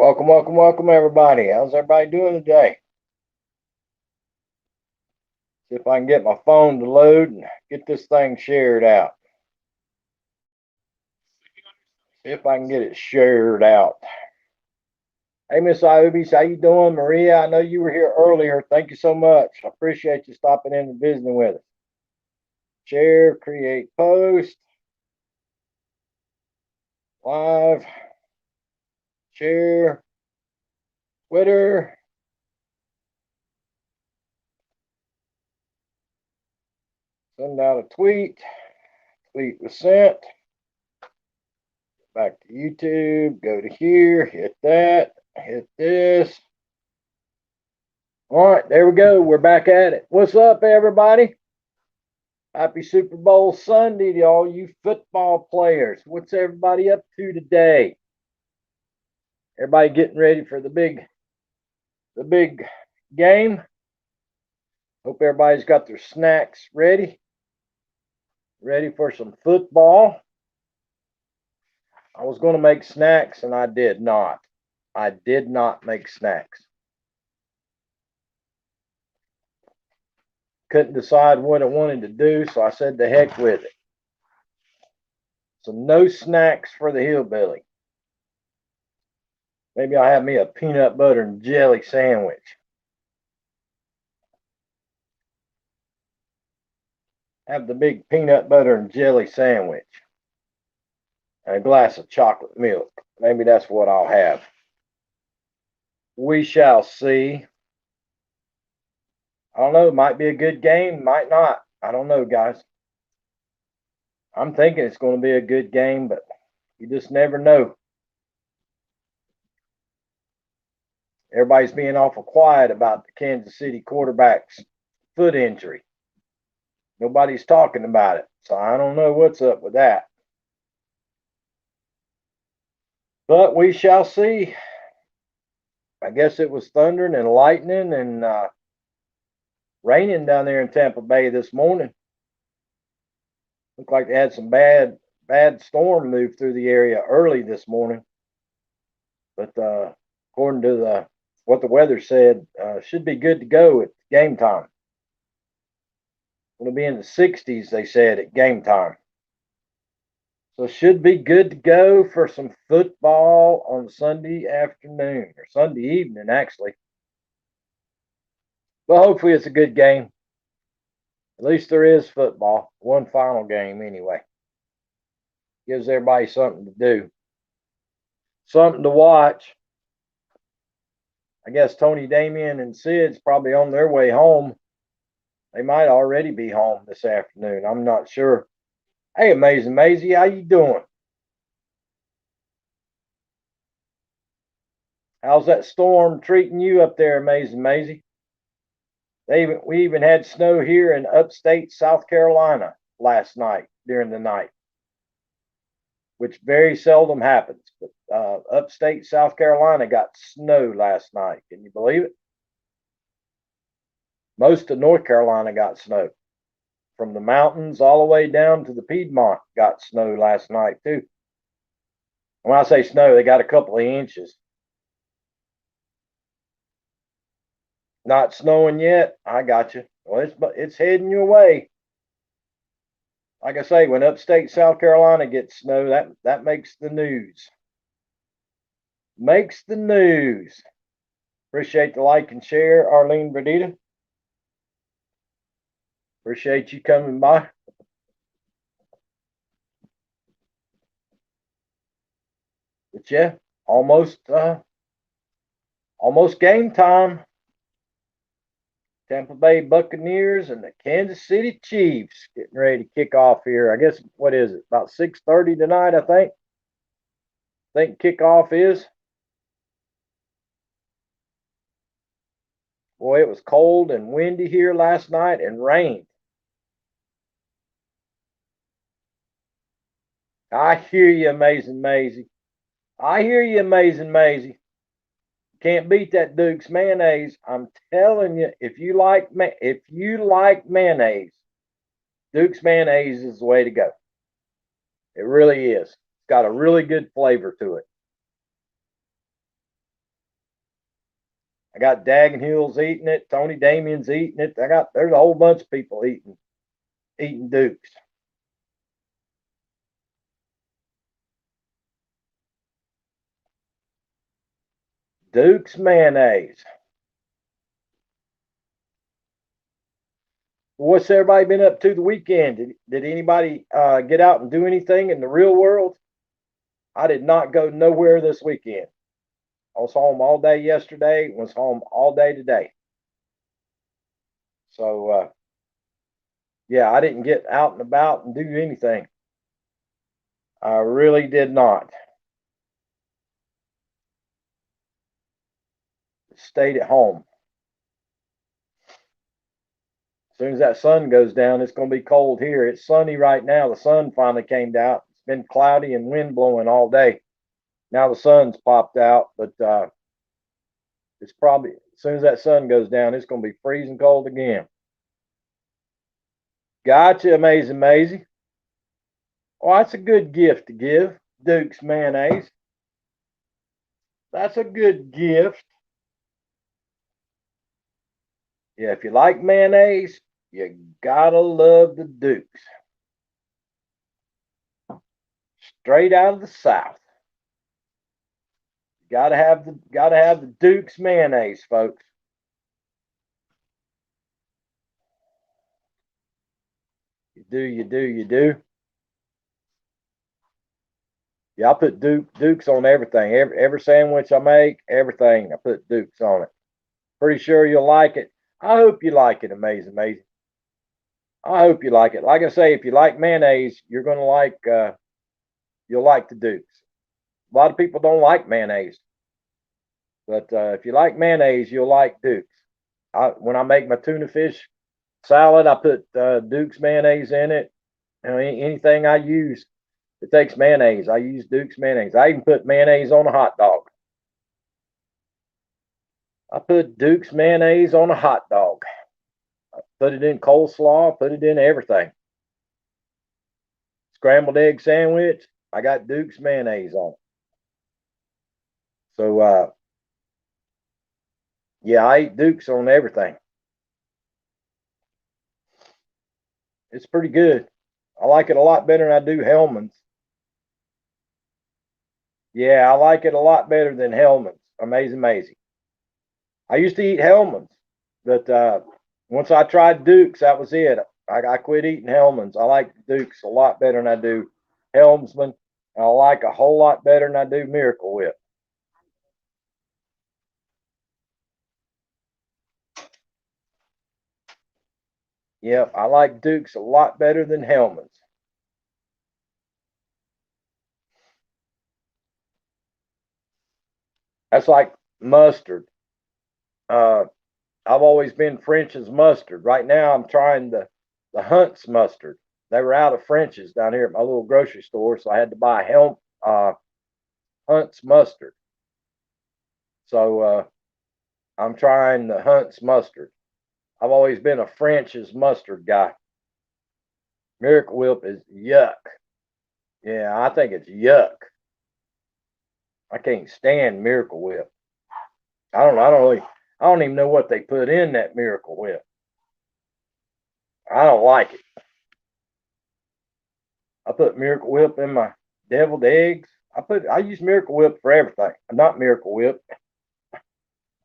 Welcome, welcome, welcome, everybody. How's everybody doing today? See if I can get my phone to load and get this thing shared out. See if I can get it shared out. Hey, Miss Iobis, how you doing? Maria, I know you were here earlier. Thank you so much. I appreciate you stopping in and visiting with us. Share, create post, live, share, Twitter. Send out a tweet. Tweet was sent. Back to YouTube. Go to here. Hit that. Hit this. All right, there we go. We're back at it. What's up, everybody? Happy Super Bowl Sunday to all you football players. What's everybody up to today? Everybody getting ready for the big game. Hope everybody's got their snacks ready. Ready for some football. I was going to make snacks and I did not. I did not make snacks. Couldn't decide what I wanted to do, so I said the heck with it. So no snacks for the hillbilly. Maybe I'll have me a peanut butter and jelly sandwich. Have the big peanut butter and jelly sandwich. And a glass of chocolate milk. Maybe that's what I'll have. We shall see. I don't know. It might be a good game. Might not. I don't know, guys. I'm thinking it's going to be a good game, but you just never know. Everybody's being awful quiet about the Kansas City quarterback's foot injury. Nobody's talking about it. So I don't know what's up with that. But we shall see. I guess it was thundering and lightning and raining down there in Tampa Bay this morning. Looked like they had some bad storm move through the area early this morning. But according to what the weather said, should be good to go at game time. It'll be in the 60s, they said, at game time. So should be good to go for some football on Sunday afternoon, or Sunday evening, actually. But hopefully it's a good game. At least there is football. One final game, anyway. Gives everybody something to do. Something to watch. I guess Tony, Damien, and Sid's probably on their way home. They might already be home this afternoon. I'm not sure. Hey, Amazing Maisie, how you doing? How's that storm treating you up there, Amazing Maisie? We even had snow here in upstate South Carolina last night during the night, which very seldom happens. But upstate South Carolina got snow last night. Can you believe it? Most of North Carolina got snow. From the mountains all the way down to the Piedmont got snow last night too. When I say snow, they got a couple of inches. Not snowing yet. I got you. Well, it's heading your way. Like I say, when upstate South Carolina gets snow, that makes the news. Makes the news. Appreciate the like and share, Arlene Verdita. Appreciate you coming by. But yeah, almost game time. Tampa Bay Buccaneers and the Kansas City Chiefs getting ready to kick off here. I guess, what is it? About 6:30 tonight, I think. Kickoff is. Boy, it was cold and windy here last night and rained. I hear you, Amazing Maisie. I hear you, Amazing Maisie. Can't beat that Duke's mayonnaise. I'm telling you, if you like mayonnaise, Duke's mayonnaise is the way to go. It really is. It's got a really good flavor to it. I got Dagenhills eating it. Tony Damien's eating it. There's a whole bunch of people eating Dukes. Duke's mayonnaise. What's everybody been up to the weekend? Did anybody get out and do anything in the real world? I did not go nowhere this weekend. I was home all day yesterday, was home all day today. So, yeah, I didn't get out and about and do anything. I really did not. Stayed at home. As soon as that sun goes down, it's going to be cold here. It's sunny right now. The sun finally came out. It's been cloudy and wind blowing all day. Now the sun's popped out, but it's probably, as soon as that sun goes down, it's going to be freezing cold again. Gotcha, Amazing Maisie. Oh, that's a good gift to give. Duke's mayonnaise. That's a good gift. Yeah, if you like mayonnaise, you gotta love the Dukes. Straight out of the South. Gotta have the Duke's mayonnaise, folks. You do. Yeah, I put Dukes on everything. Every sandwich I make, everything I put Dukes on it. Pretty sure you'll like it. I hope you like it, Amazing. I hope you like it. Like I say, if you like mayonnaise, you'll like the Dukes. A lot of people don't like mayonnaise, but if you like mayonnaise, you'll like Dukes. When I make my tuna fish salad, I put Duke's mayonnaise in it. Anything I use, it takes mayonnaise. I use Duke's mayonnaise. I even put mayonnaise on a hot dog. I put Duke's mayonnaise on a hot dog. I put it in coleslaw. Put it in everything. Scrambled egg sandwich. I got Duke's mayonnaise on it. So yeah, I eat Duke's on everything. It's pretty good. I like it a lot better than I do Hellman's. Yeah, I like it a lot better than Hellman's. Amazing. I used to eat Hellman's, but once I tried Duke's, that was it. I quit eating Hellman's. I like Duke's a lot better than I do Helmsman. I like a whole lot better than I do Miracle Whip. Yep, I like Duke's a lot better than Hellman's. That's like mustard. Uh, I've always been French's mustard. Right now, I'm trying the Hunt's mustard. They were out of French's down here at my little grocery store, so I had to buy Hunt's mustard. So I'm trying the Hunt's mustard. I've always been a French's mustard guy. Miracle Whip is yuck. Yeah, I think it's yuck. I can't stand Miracle Whip. I don't even know what they put in that Miracle Whip. I don't like it. I put Miracle Whip in my deviled eggs. I use Miracle Whip for everything. Not Miracle Whip,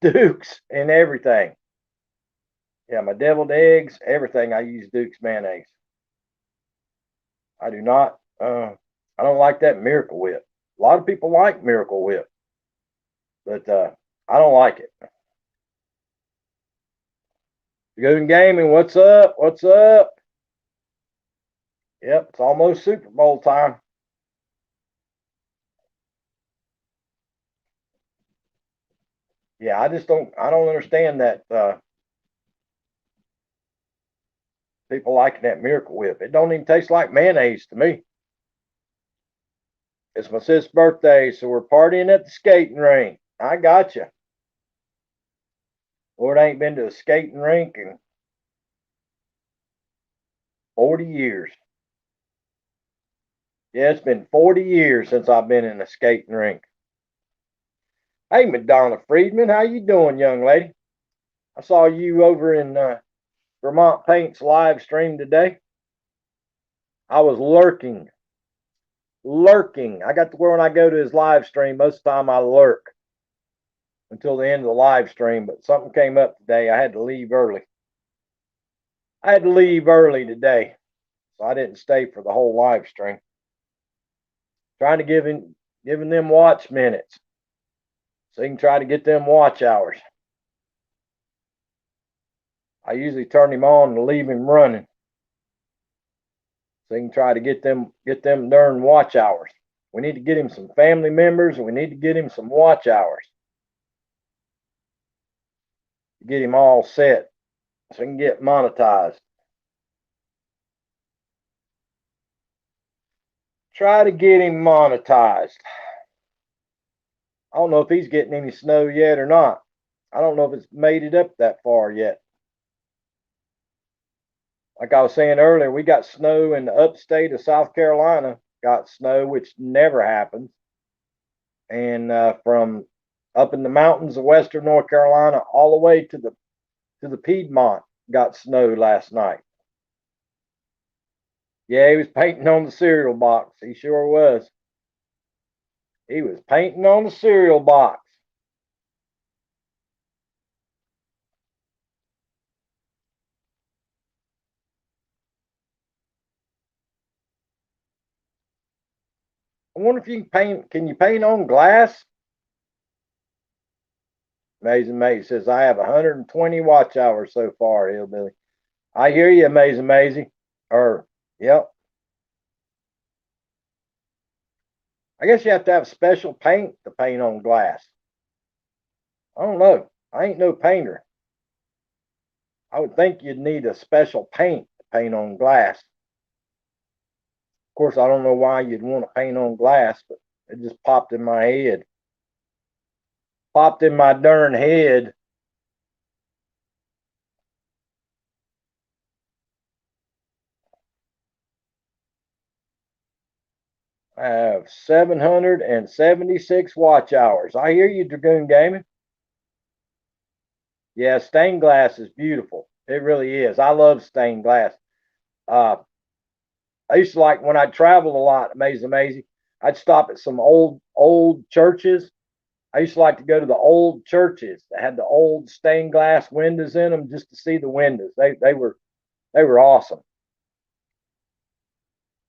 Dukes and everything. Yeah, my deviled eggs, everything. I use Duke's mayonnaise. I do not. I don't like that Miracle Whip. A lot of people like Miracle Whip, but I don't like it. Good Gaming, what's up? What's up? Yep, it's almost Super Bowl time. Yeah, I don't understand that people liking that Miracle Whip. It don't even taste like mayonnaise to me. It's my sister's birthday, so we're partying at the skating rink. I got you. Lord, I ain't been to a skating rink in 40 years. Yeah, it's been 40 years since I've been in a skating rink. Hey, Madonna Friedman, how you doing, young lady? I saw you over in Vermont Paint's live stream today. I was lurking. I got to where when I go to his live stream, most of the time I lurk until the end of the live stream. But something came up today. I had to leave early. I had to leave early today, so I didn't stay for the whole live stream. Trying to giving them watch minutes, so you can try to get them watch hours. I usually turn him on and leave him running, so you can try to get them darn watch hours. We need to get him some family members, and we need to get him some watch hours. Get him all set so he can get monetized. Try to get him monetized. I don't know if he's getting any snow yet or not. I don't know if it's made it up that far yet. Like I was saying earlier, we got snow in the upstate of South Carolina, got snow, which never happens. And from up in the mountains of western North Carolina all the way to the Piedmont got snow last night. Yeah, he was painting on the cereal box. He sure was. He was painting on the cereal box. I wonder if you can paint. Can you paint on glass? Amazing Mate says I have 120 watch hours so far, Hillbilly. I hear you, Amazing Maisie. Or yep. I guess you have to have special paint to paint on glass. I don't know. I ain't no painter. I would think you'd need a special paint to paint on glass. Of course, I don't know why you'd want to paint on glass, but it just popped in my head. Popped in my darn head. I have 776 watch hours. I hear you, Dragoon Gaming. Yeah, stained glass is beautiful. It really is. I love stained glass. Uh, I used to like when I traveled a lot, amazing. I'd stop at some old churches. I used to like to go to the old churches that had the old stained glass windows in them just to see the windows. They were awesome.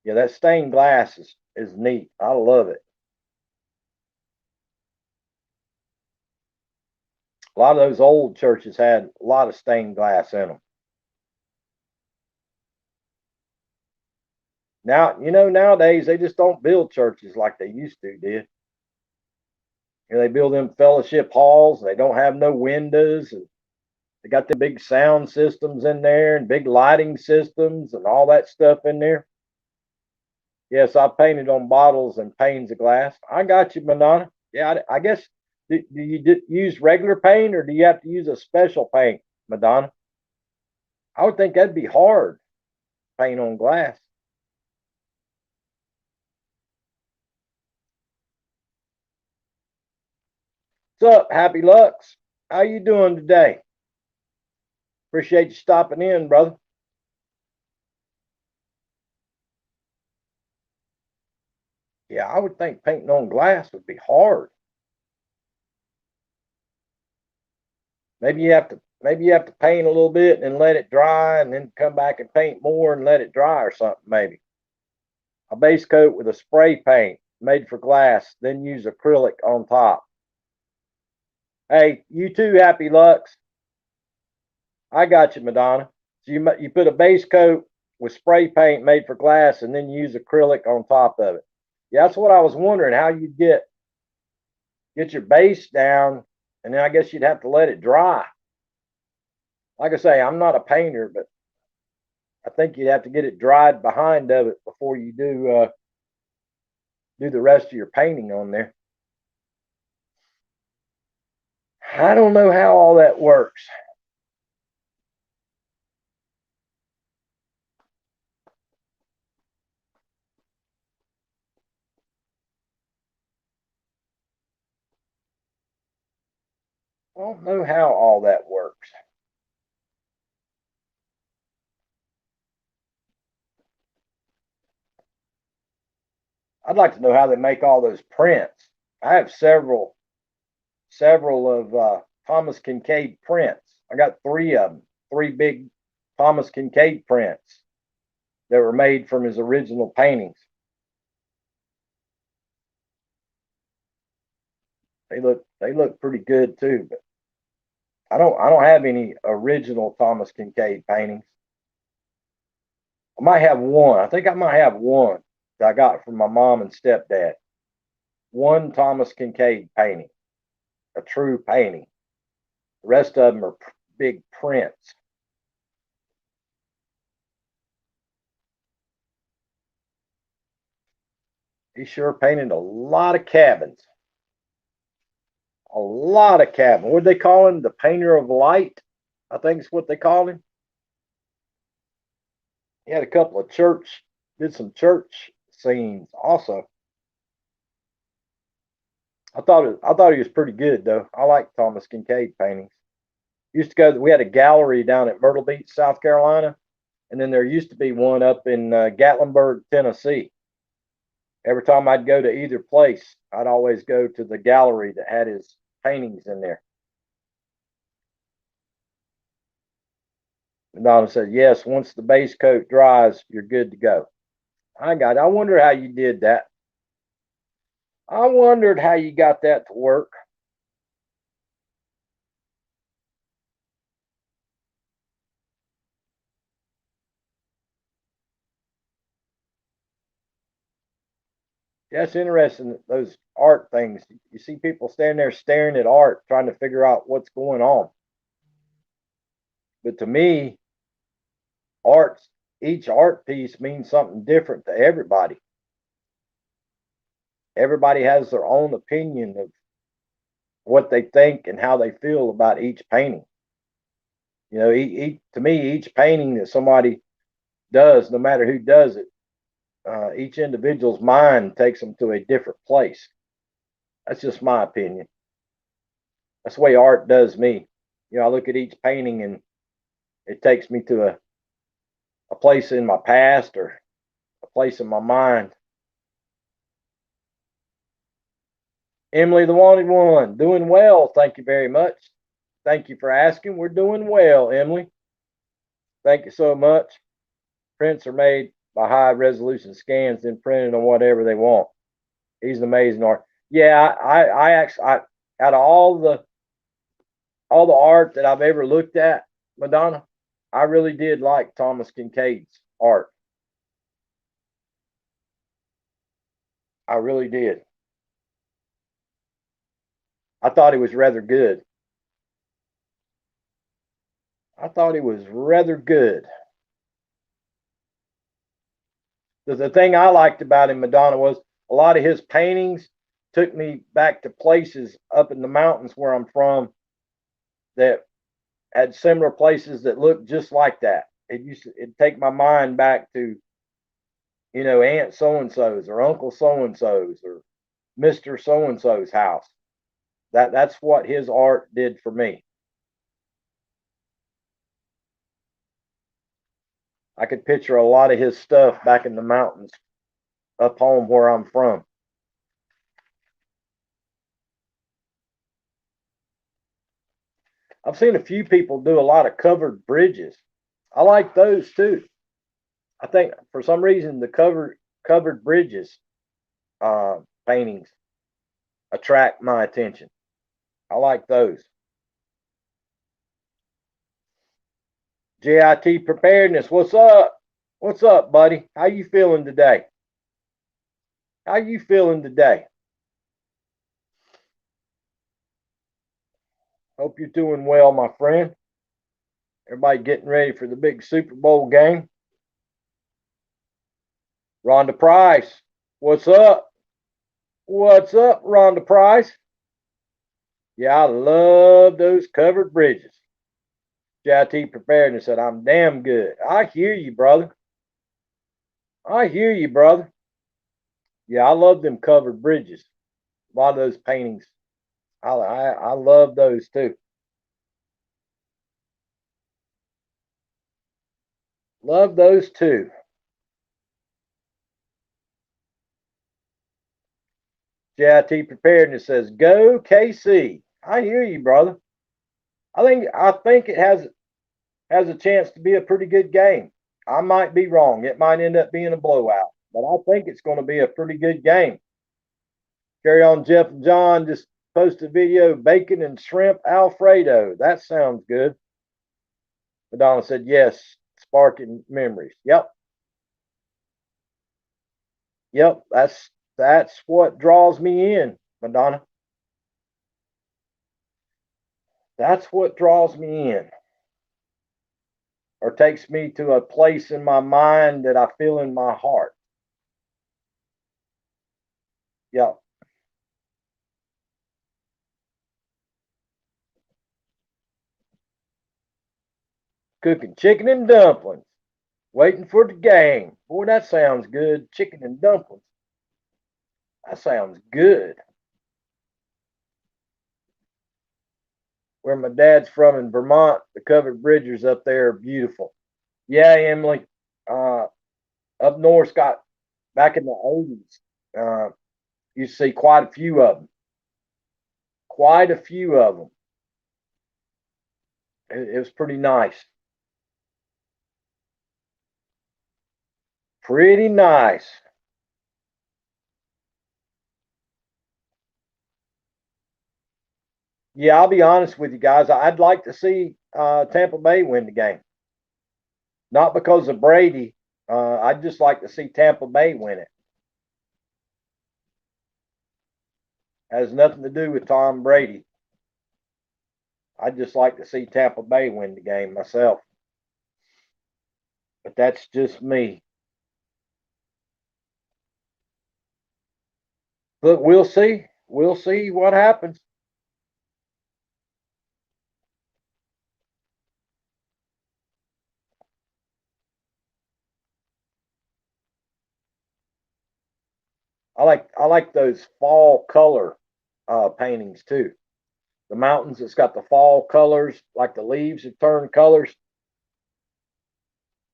Yeah, that stained glass is neat. I love it. A lot of those old churches had a lot of stained glass in them. Now, nowadays they just don't build churches like they used to, did. They build them fellowship halls. They don't have no windows, and they got the big sound systems in there and big lighting systems and all that stuff in there. Yes, I painted on bottles and panes of glass. I got you, Madonna. Yeah, I guess. Do you use regular paint or do you have to use a special paint, Madonna? I would think that'd be hard, paint on glass. What's up, Happy Lux? How you doing today? Appreciate you stopping in, brother. Yeah, I would think painting on glass would be hard. Maybe you have to paint a little bit and let it dry and then come back and paint more and let it dry or something maybe. A base coat with a spray paint made for glass, then use acrylic on top. Hey, you too, Happy Lux. I got you, Madonna. So you put a base coat with spray paint made for glass and then use acrylic on top of it. Yeah, that's what I was wondering how you get your base down and then I guess you'd have to let it dry. Like I say, I'm not a painter, but I think you'd have to get it dried behind of it before you do the rest of your painting on there. I don't know how all that works. I don't know how all that works. I'd like to know how they make all those prints. I have several of Thomas Kincaid prints. I got three of them, three big Thomas Kincaid prints that were made from his original paintings. They look pretty good too, but I don't have any original Thomas Kincaid paintings. I might have one. I think I might have one that I got from my mom and stepdad. One Thomas Kincaid painting, a true painting. The rest of them are big prints. He sure painted a lot of cabins. A lot of cabins. What do they call him? The painter of light, I think is what they called him. He had a couple of did some church scenes also. I thought he was pretty good though. I like Thomas Kincaid paintings. Used to go. We had a gallery down at Myrtle Beach, South Carolina, and then there used to be one up in Gatlinburg, Tennessee. Every time I'd go to either place, I'd always go to the gallery that had his paintings in there. And Donna said, "Yes, once the base coat dries, you're good to go." I wonder how you did that. I wondered how you got that to work. Yeah, it's interesting those art things. You see people standing there staring at art, trying to figure out what's going on. But to me, arts each art piece means something different to everybody. Everybody has their own opinion of what they think and how they feel about each painting. You know, to me, each painting that somebody does, no matter who does it, each individual's mind takes them to a different place. That's just my opinion. That's the way art does me. You know, I look at each painting and it takes me to a place in my past or a place in my mind. Emily, the wanted one, doing well. Thank you very much. Thank you for asking. We're doing well, Emily. Thank you so much. Prints are made by high resolution scans, then printed on whatever they want. He's an amazing art. Yeah, I actually, out of all the art that I've ever looked at, Madonna, I really did like Thomas Kincaid's art. I really did. I thought he was rather good. I thought he was rather good. The thing I liked about him, Madonna, was a lot of his paintings took me back to places up in the mountains where I'm from that had similar places that looked just like that. It'd take my mind back to, you know, Aunt so and so's or Uncle so and so's or Mister so and so's house. That's what his art did for me. I could picture a lot of his stuff back in the mountains up home where I'm from. I've seen a few people do a lot of covered bridges. I like those too. I think for some reason the covered bridges paintings attract my attention. I like those. JIT preparedness. What's up? What's up, buddy? How you feeling today? How you feeling today? Hope you're doing well, my friend. Everybody getting ready for the big Super Bowl game. Rhonda Price. What's up? What's up, Rhonda Price? Yeah, I love those covered bridges. JIT preparedness said, I'm damn good. I hear you, brother. I hear you, brother. Yeah, I love them covered bridges. A lot of those paintings. I love those too. Love those two. JIT Preparedness says, "Go KC." I hear you, brother. I think it has a chance to be a pretty good game. I might be wrong. It might end up being a blowout, but I think it's going to be a pretty good game. Carry on, Jeff and John just posted a video, bacon and shrimp Alfredo. That sounds good. Madonna said, yes, sparking memories. Yep. Yep. That's what draws me in, Madonna. That's what draws me in. Or takes me to a place in my mind that I feel in my heart. Yep. Cooking chicken and dumplings. Waiting for the game. Boy, that sounds good. Chicken and dumplings. That sounds good. Where my dad's from in Vermont, the covered bridges up there are beautiful. Yeah, Emily. Up north, got back in the 80s. You see quite a few of them. Quite a few of them. It was pretty nice. Pretty nice. Yeah, I'll be honest with you guys. I'd like to see Tampa Bay win the game. Not because of Brady. I'd just like to see Tampa Bay win it. Has nothing to do with Tom Brady. I'd just like to see Tampa Bay win the game myself. But that's just me. But we'll see. We'll see what happens. I like those fall color paintings too. The mountains that's got the fall colors, like the leaves have turned colors.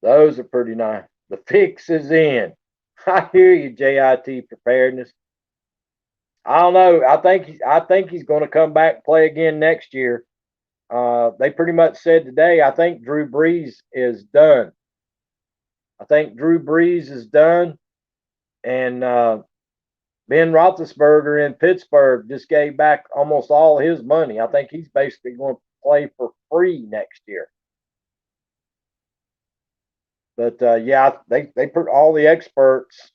Those are pretty nice. The fix is in. I hear you, JIT Preparedness. I don't know. I think he's going to come back and play again next year. They pretty much said today. I think Drew Brees is done. I think Drew Brees is done, and Ben Roethlisberger in Pittsburgh just gave back almost all his money. I think he's basically going to play for free next year. But yeah, they put all the experts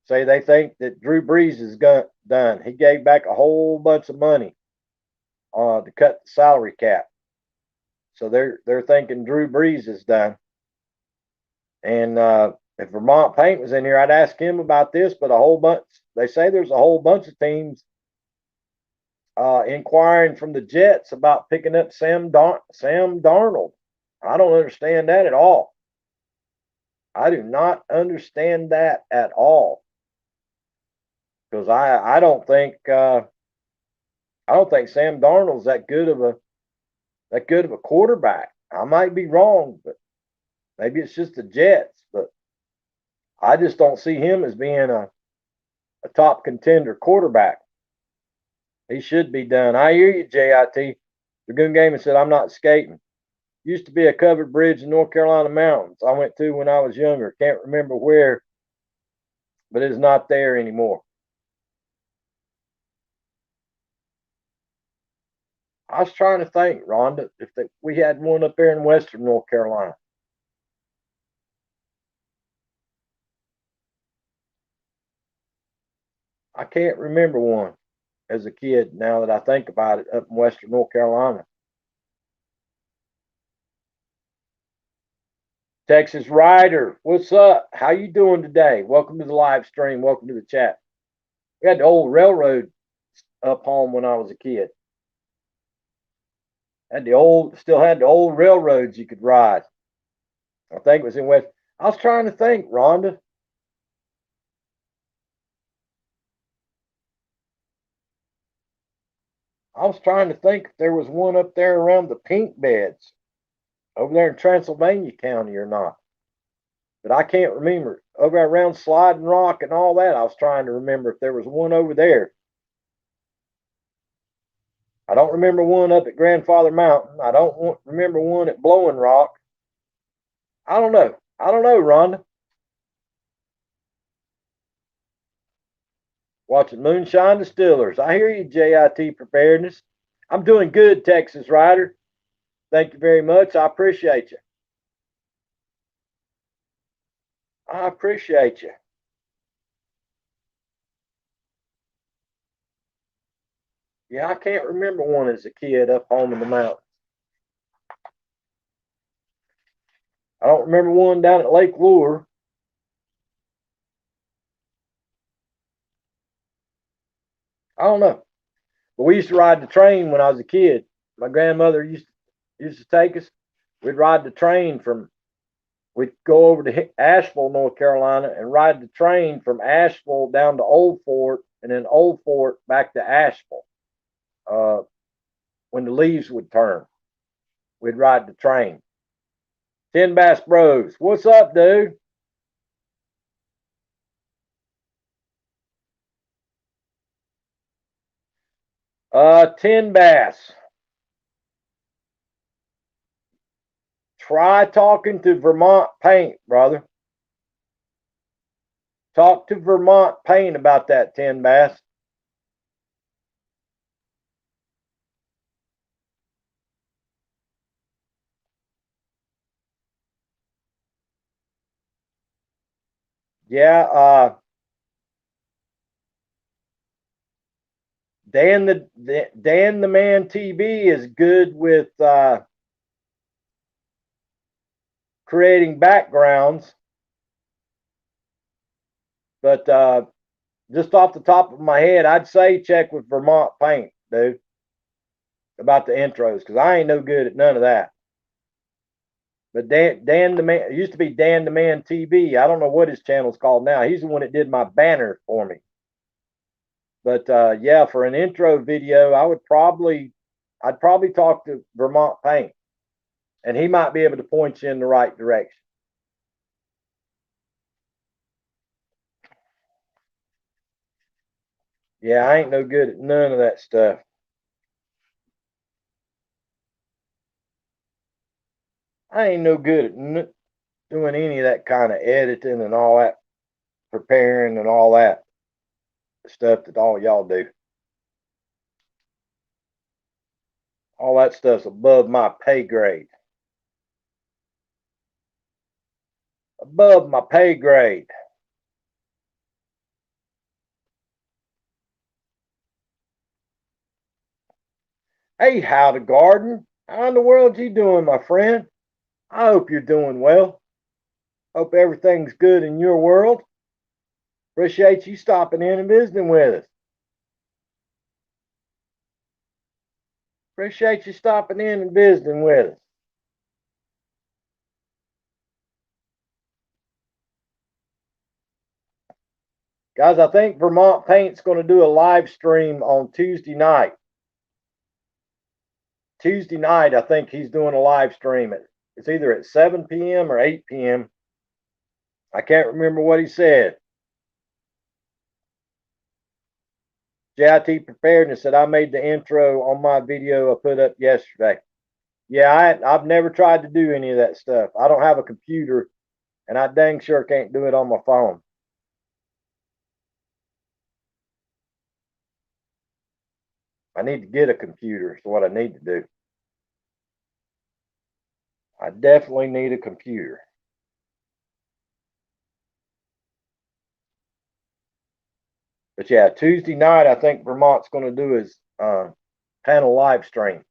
say they think that Drew Brees is done. He gave back a whole bunch of money to cut the salary cap, so they're thinking Drew Brees is done. And if Vermont Paint was in here, I'd ask him about this. But a whole bunch, they say there's a whole bunch of teams inquiring from the Jets about picking up Sam Darnold. I don't understand that at all. I do not understand that at all because I don't think Sam Darnold's that good of a quarterback. I might be wrong, but maybe it's just the Jets. But I just don't see him as being a top contender quarterback. He should be done. I hear you, JIT. Dragoon Gamer said, I'm not skating. Used to be a covered bridge in North Carolina mountains I went to when I was younger. Can't remember where, but it's not there anymore. I was trying to think, Rhonda, if we had one up there in Western North Carolina. I can't remember one as a kid now that I think about it up in Western North Carolina. Texas Rider, what's up? How you doing today? Welcome to the live stream. Welcome to the chat. We had the old railroad up home when I was a kid. Still had the old railroads you could ride. I think it was in West. I was trying to think, Rhonda. I was trying to think if there was one up there around the pink beds. over there in Transylvania County or not. But I can't remember. Over around Sliding Rock and all that, I was trying to remember if there was one over there. I don't remember one up at Grandfather Mountain. I don't remember one at Blowing Rock. I don't know. I don't know, Rhonda. Watching Moonshine Distillers. I hear you, JIT Preparedness. I'm doing good, Texas Rider. Thank you very much. I appreciate you. I appreciate you. Yeah, I can't remember one as a kid up home in the mountains. I don't remember one down at Lake Lure. I don't know. But we used to ride the train when I was a kid. My grandmother used to take us. We'd ride the train we'd go over to Asheville, North Carolina, and ride the train from Asheville down to Old Fort, and then Old Fort back to Asheville. When the leaves would turn, we'd ride the train. Ten Bass Bros, what's up, dude? Ten Bass. Try talking to Vermont Paint, brother. Talk to Vermont Paint about that, Ten Bass. Yeah, Dan the Man TV is good with creating backgrounds, but just off the top of my head, I'd say check with Vermont Paint, dude, about the intros, because I ain't no good at none of that. But Dan the Man, it used to be Dan the Man TV. I don't know what his channel's called now. He's the one that did my banner for me. But yeah, for an intro video, I'd probably talk to Vermont Paint, and he might be able to point you in the right direction. Yeah, I ain't no good at none of that stuff. I ain't no good at doing any of that kind of editing and all that, preparing and all that stuff that all y'all do. All that stuff's above my pay grade. Above my pay grade. Hey, Howdy Garden. How in the world you doing, my friend? I hope you're doing well. Hope everything's good in your world. Appreciate you stopping in and visiting with us. Appreciate you stopping in and visiting with us. Guys, I think Vermont Paint's going to do a live stream on Tuesday night. Tuesday night, I think he's doing a live stream. It's either at 7 p.m. or 8 p.m. I can't remember what he said. JIT Preparedness said I made the intro on my video I put up yesterday. Yeah, I've never tried to do any of that stuff. I don't have a computer, and I dang sure can't do it on my phone. I need to get a computer. Is what I need to do. I definitely need a computer. But yeah, Tuesday night, I think Vermont's going to do his panel live stream.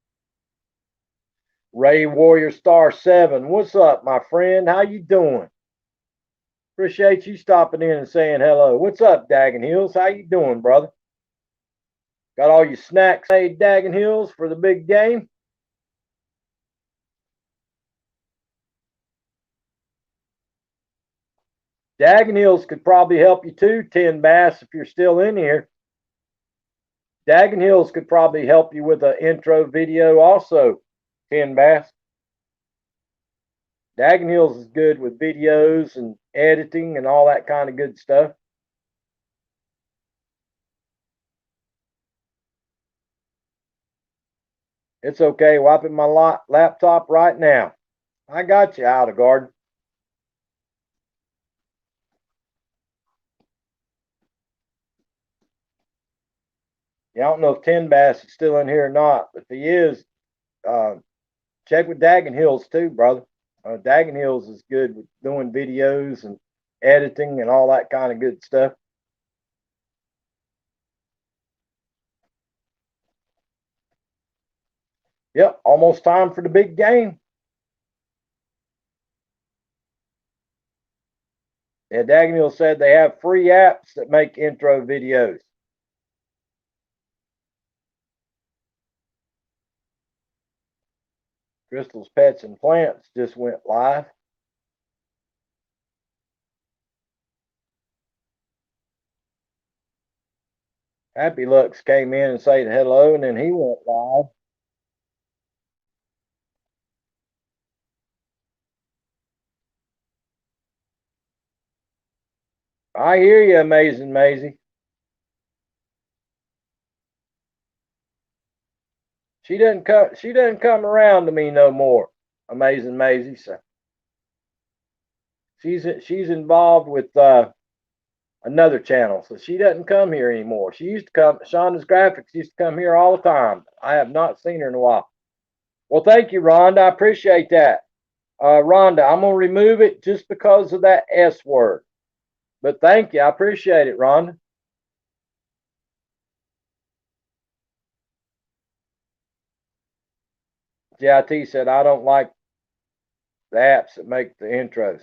Ray Warrior Star 7, what's up, my friend? How you doing? Appreciate you stopping in and saying hello. What's up, Daggin Hills? How you doing, brother? Got all your snacks made, Daggin Hills, for the big game? Daggin Hills could probably help you too, Ten Bass, if you're still in here. Daggin Hills could probably help you with an intro video also, Ten Bass. Daggin Hills is good with videos and editing and all that kind of good stuff. It's okay. Wiping my laptop right now. I got you, Aldegard. Yeah, I don't know if Tin Bass is still in here or not, but if he is, uh, check with Daggin Hills too, brother. Daggin Hills is good with doing videos and editing and all that kind of good stuff. Yep, almost time for the big game. Yeah, Daggin Hills said they have free apps that make intro videos. Crystal's Pets and Plants just went live. Happy Lux came in and said hello, and then he went live. I hear you, Amazing Maisie. She doesn't come. She doesn't come around to me no more. Amazing Maisie. So she's involved with another channel, so she doesn't come here anymore. She used to come. Shonda's Graphics used to come here all the time. I have not seen her in a while. Well, thank you, Rhonda. I appreciate that. Rhonda, I'm gonna remove it just because of that S word. But thank you. I appreciate it, Rhonda. JIT said I don't like the apps that make the intros.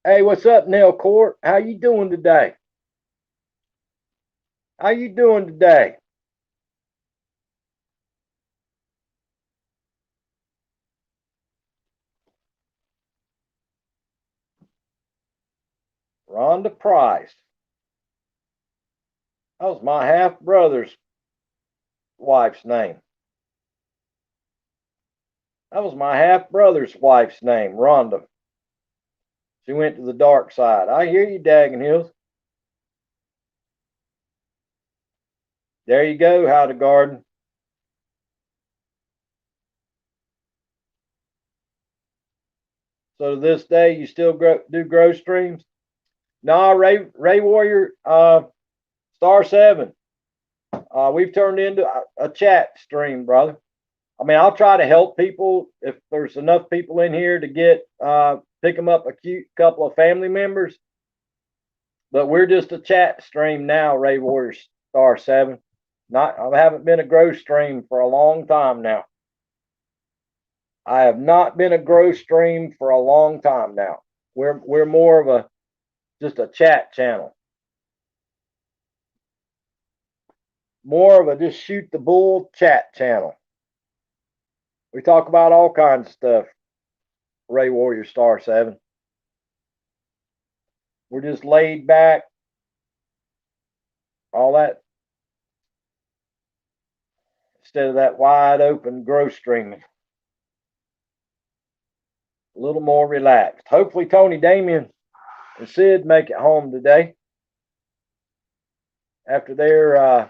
Hey, what's up, Nell Court? How you doing today? How you doing today? Rhonda Price. That was my half brother's wife's name. That was my half brother's wife's name, Rhonda. She went to the dark side. I hear you, Daggin Hills. There you go, How to Garden. So to this day, you still do grow streams? Nah, Ray Warrior, Star 7. We've turned into a chat stream, brother. I mean, I'll try to help people if there's enough people in here to get pick them up a cute couple of family members. But we're just a chat stream now, Ray Warrior Star 7. I haven't been a grow stream for a long time now. I have not been a grow stream for a long time now. We're more of a just a chat channel. More of a just shoot the bull chat channel. We talk about all kinds of stuff. Ray Warrior Star 7. We're just laid back. All that instead of that wide open grow streaming. A little more relaxed. Hopefully Tony Damien and Sid make it home today after their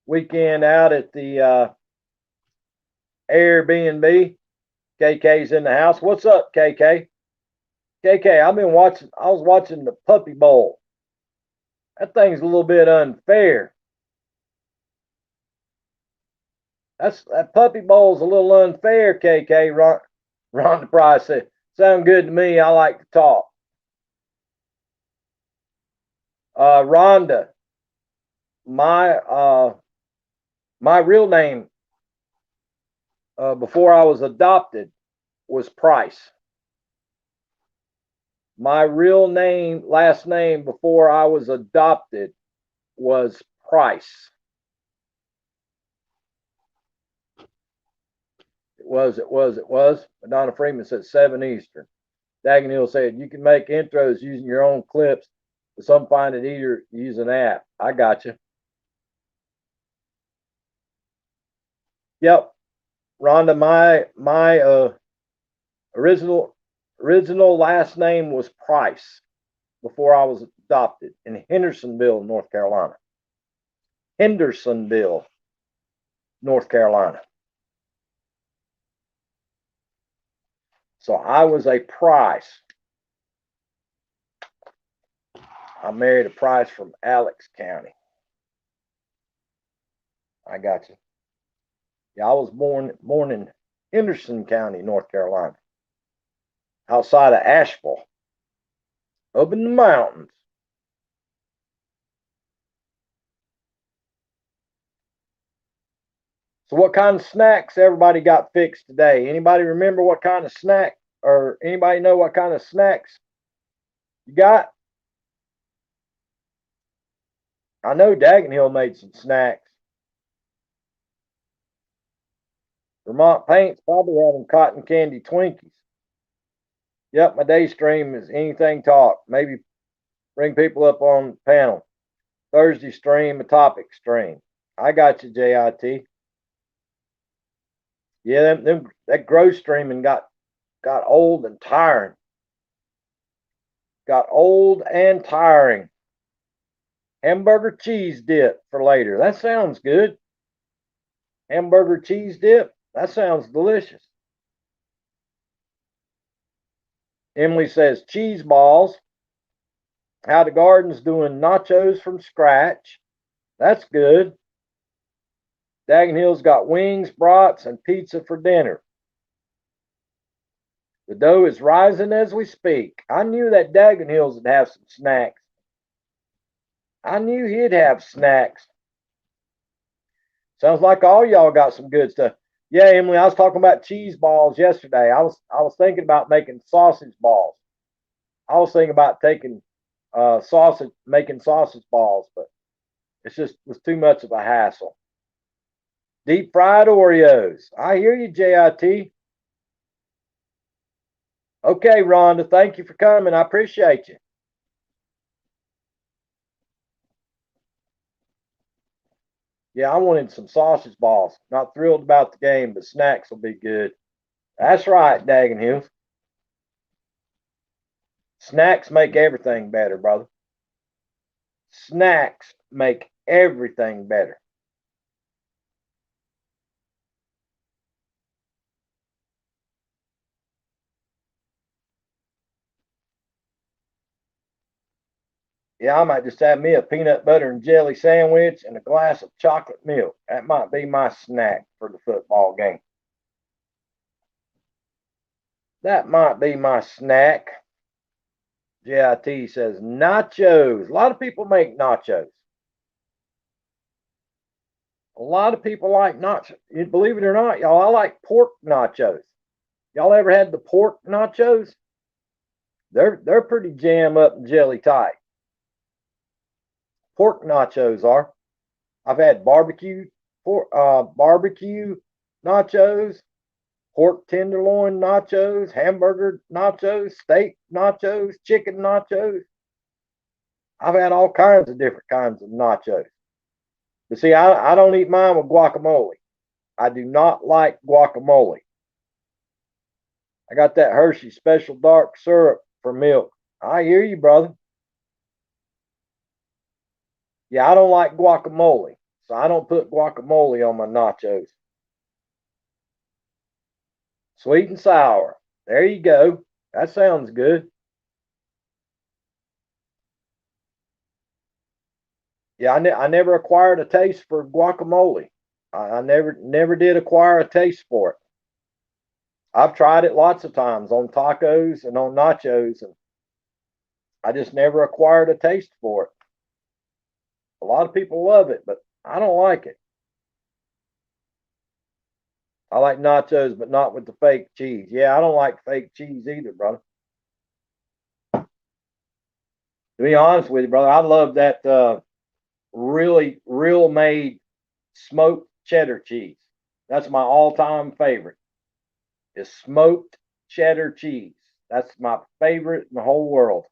weekend out at the Airbnb. KK's in the house. What's up, KK? KK, I was watching the Puppy Bowl. That thing's a little bit unfair. That Puppy Bowl's a little unfair, KK. Ron the Price said, sound good to me. I like to talk. Rhonda, my real name before I was adopted was Price. My real name, last name before I was adopted was Price. It was. Madonna Freeman said 7 Eastern. Daggin Hill said you can make intros using your own clips, but some find it easier to use an app. I got you. Yep. Rhonda, my original last name was Price before I was adopted in Hendersonville, North Carolina. Hendersonville, North Carolina. So I was a Price. I married a Price from Alex County. I got you. Yeah, I was born in Henderson County, North Carolina, outside of Asheville, up in the mountains. So what kind of snacks everybody got fixed today? Anybody remember what kind of snack, or anybody know what kind of snacks you got? I know Dagenhill made some snacks. Vermont Paint's probably having cotton candy Twinkies. Yep, my day stream is anything talk. Maybe bring people up on panel. Thursday stream, a topic stream. I got you, JIT. Yeah, that growth streaming got old and tiring. Got old and tiring. Hamburger cheese dip for later. That sounds good. Hamburger cheese dip. That sounds delicious. Emily says cheese balls. How the Garden's doing nachos from scratch. That's good. Dagenhill's got wings, brats, and pizza for dinner. The dough is rising as we speak. I knew that Dagenhills would have some snacks. I knew he'd have snacks. Sounds like all y'all got some good stuff. Yeah, Emily, I was talking about cheese balls yesterday. I was thinking about making sausage balls. I was thinking about taking making sausage balls, but it just was too much of a hassle. Deep fried Oreos. I hear you, JIT. Okay, Rhonda, thank you for coming. I appreciate you. Yeah, I wanted some sausage balls. Not thrilled about the game, but snacks will be good. That's right, Dagenhill. Snacks make everything better, brother. Snacks make everything better. Yeah, I might just have me a peanut butter and jelly sandwich and a glass of chocolate milk. That might be my snack for the football game. That might be my snack. JIT says nachos. A lot of people make nachos. A lot of people like nachos. Believe it or not, y'all, I like pork nachos. Y'all ever had the pork nachos? They're pretty jam up and jelly tight. Pork nachos are. I've had barbecue nachos, pork tenderloin nachos, hamburger nachos, steak nachos, chicken nachos. I've had all kinds of different kinds of nachos. But see, I don't eat mine with guacamole. I do not like guacamole. I got that Hershey special dark syrup for milk. I hear you, brother. Yeah, I don't like guacamole, so I don't put guacamole on my nachos. Sweet and sour. There you go. That sounds good. Yeah, I never acquired a taste for guacamole. I never did acquire a taste for it. I've tried it lots of times on tacos and on nachos, and I just never acquired a taste for it. A lot of people love it, but I don't like it. I like nachos, but not with the fake cheese. Yeah, I don't like fake cheese either, brother. To be honest with you, brother, I love that really real made smoked cheddar cheese. That's my all-time favorite. Is smoked cheddar cheese. That's my favorite in the whole world.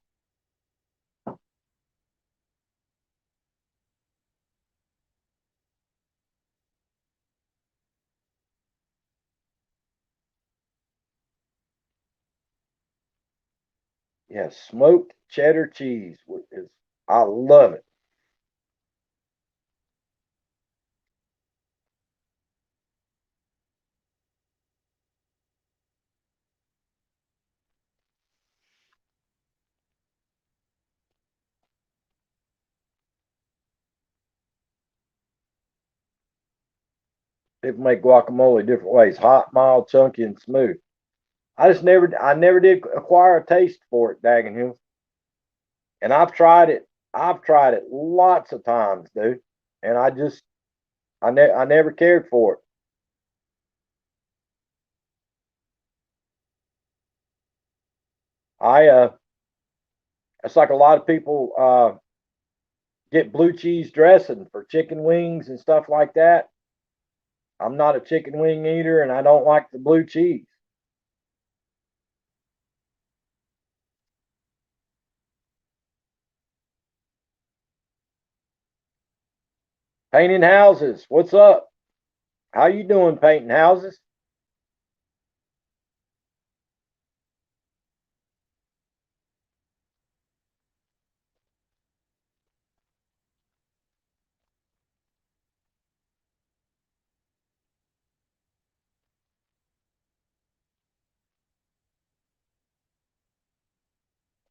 Yeah, smoked cheddar cheese is, I love it. People make guacamole different ways: hot, mild, chunky, and smooth. I never did acquire a taste for it, Dagenham. And I've tried it. I've tried it lots of times, dude. And I never cared for it. I It's like a lot of people get blue cheese dressing for chicken wings and stuff like that. I'm not a chicken wing eater, and I don't like the blue cheese. Painting houses, what's up? How you doing, painting houses?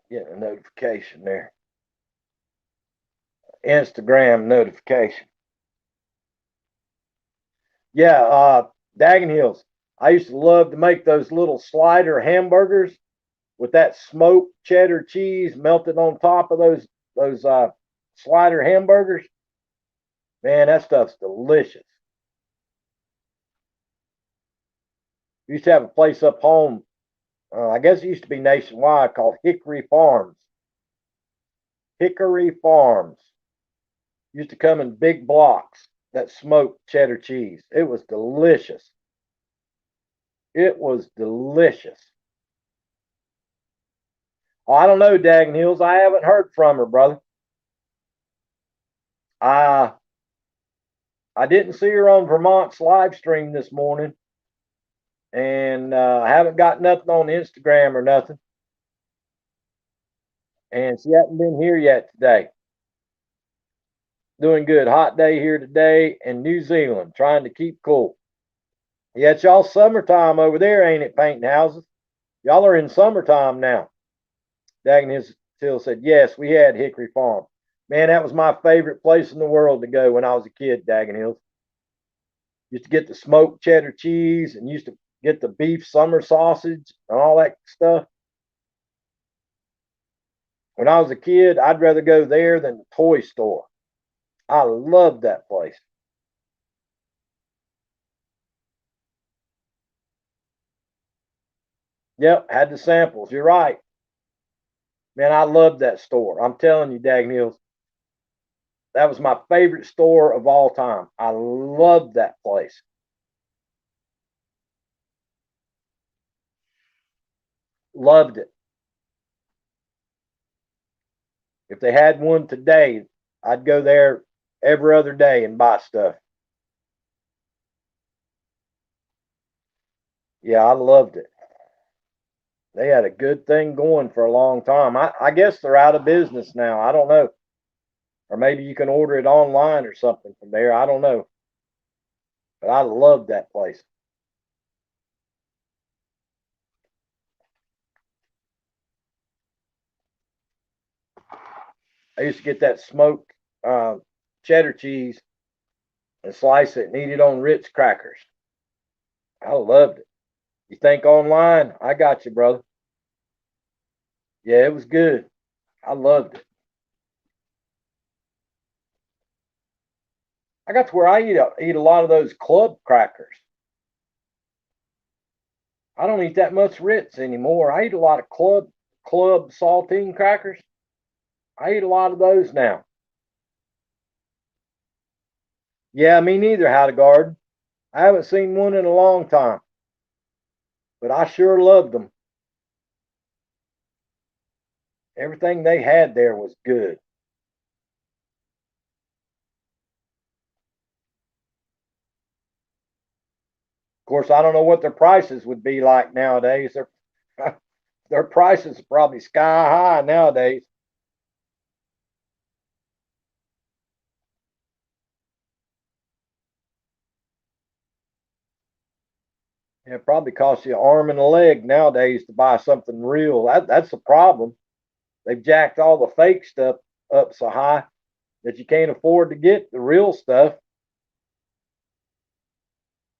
Getting a notification there. Instagram notification. Yeah, Dagen Hills. I used to love to make those little slider hamburgers with that smoked cheddar cheese melted on top of those slider hamburgers. Man, that stuff's delicious. We used to have a place up home. I guess it used to be nationwide called Hickory Farms. Hickory Farms used to come in big blocks that smoked cheddar cheese. It was delicious. It was delicious. Oh, I don't know, Dagen Hills. I haven't heard from her, brother. I I didn't see her on Vermont's live stream this morning, and I haven't got nothing on Instagram or nothing. And she hasn't been here yet today. Doing good. Hot day here today in New Zealand. Trying to keep cool. Yeah, it's y'all summertime over there, ain't it? Painting houses. Y'all are in summertime now. Dagan his Hill said, yes, we had Hickory Farm. Man, that was my favorite place in the world to go when I was a kid, Dagan Hills. Used to get the smoked cheddar cheese and used to get the beef summer sausage and all that stuff. When I was a kid, I'd rather go there than the toy store. I loved that place. Yep, had the samples. You're right. Man, I loved that store. I'm telling you, Dagan Hills, that was my favorite store of all time. I loved that place. Loved it. If they had one today, I'd go there every other day and buy stuff. Yeah, I loved it. They had a good thing going for a long time. I guess they're out of business now. I don't know. Or maybe you can order it online or something from there. I don't know. But I loved that place. I used to get that smoked uh, cheddar cheese and slice it and eat it on Ritz crackers. I loved it. You think online? I got you, brother. Yeah, it was good. I loved it. I got to where I eat a lot of those club crackers. I don't eat that much Ritz anymore. I eat a lot of club saltine crackers. I eat a lot of those now. Yeah, me neither, How to Garden. I haven't seen one in a long time, but I sure loved them. Everything they had there was good. Of course, I don't know what their prices would be like nowadays. They're their prices are probably sky high nowadays. It probably costs you an arm and a leg nowadays to buy something real. That's the problem. They've jacked all the fake stuff up so high that you can't afford to get the real stuff.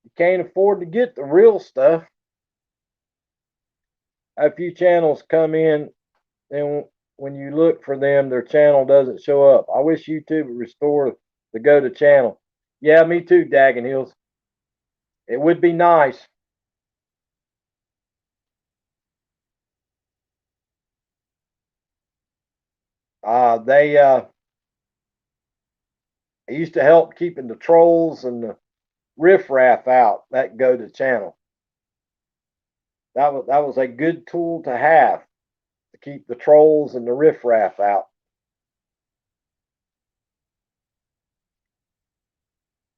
You can't afford to get the real stuff. A few channels come in, and when you look for them, their channel doesn't show up. I wish YouTube would restore the go to channel. Yeah, me too, Daggin Hills. It would be nice. They used to help keeping the trolls and the riffraff out. That go to channel. That was a good tool to have to keep the trolls and the riffraff out.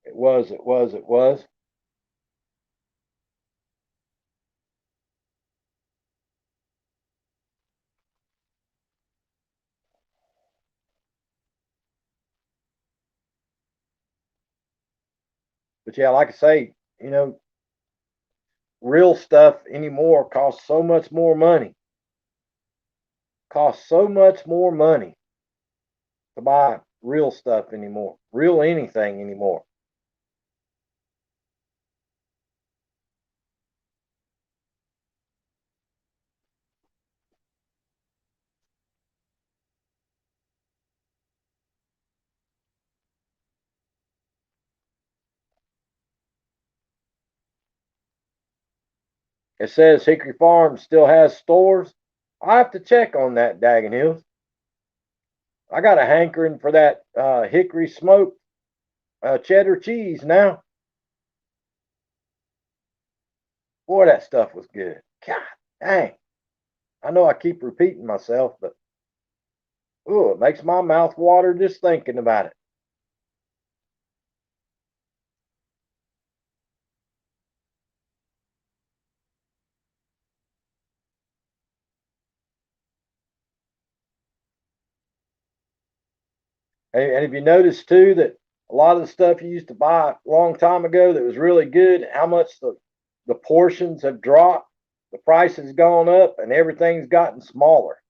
It was. It was. It was. But yeah, like I say, real stuff anymore costs so much more money. Costs so much more money to buy real stuff anymore. Real anything anymore. It says Hickory Farm still has stores. I have to check on that, Daggin Hills. I got a hankering for that hickory smoked cheddar cheese now. Boy, that stuff was good. God dang. I know I keep repeating myself, but ooh, it makes my mouth water just thinking about it. And have you noticed too that a lot of the stuff you used to buy a long time ago that was really good, how much the portions have dropped, the price has gone up, and everything's gotten smaller.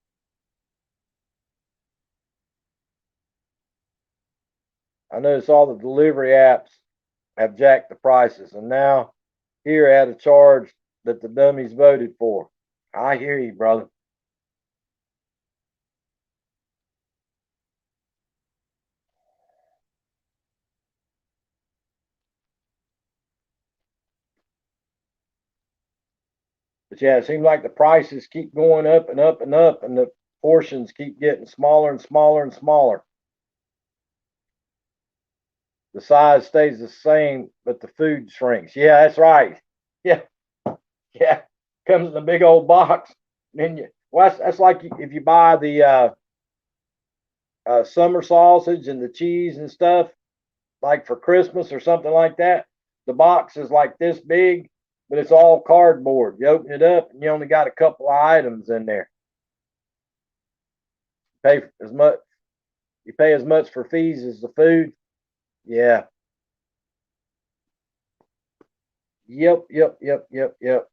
I notice all the delivery apps have jacked the prices, and now here at a charge that the dummies voted for. I hear you, brother. But yeah, it seems like the prices keep going up and up and up, and the portions keep getting smaller and smaller and smaller. The size stays the same, but the food shrinks. Yeah, that's right. Yeah, yeah. Comes in a big old box. And then that's like if you buy the summer sausage and the cheese and stuff, like for Christmas or something like that. The box is like this big, but it's all cardboard. You open it up and you only got a couple of items in there. Pay as much. You pay as much for fees as the food. Yeah. Yep. Yep. Yep. Yep. Yep.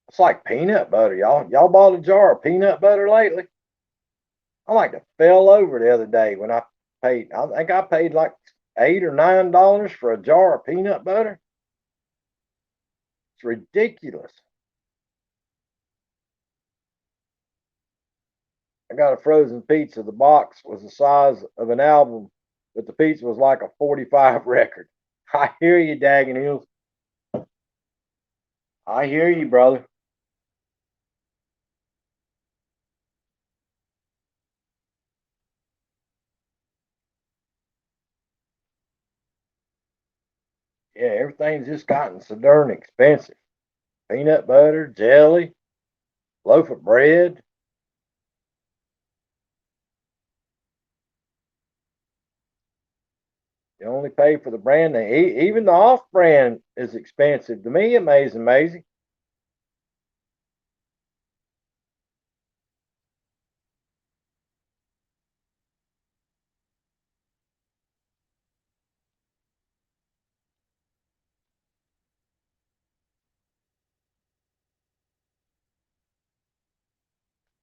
It's like peanut butter, y'all. Y'all bought a jar of peanut butter lately? I like to fell over the other day when I paid. I think I paid like $8 or $9 for a jar of peanut butter. It's ridiculous. I got a frozen pizza. The box was the size of an album, but the pizza was like a 45 record. I hear you, Daggin Hills. I hear you, brother. Yeah, everything's just gotten so darn expensive. Peanut butter, jelly, loaf of bread. You only pay for the brand name. Even the off brand is expensive. To me, amazing, amazing.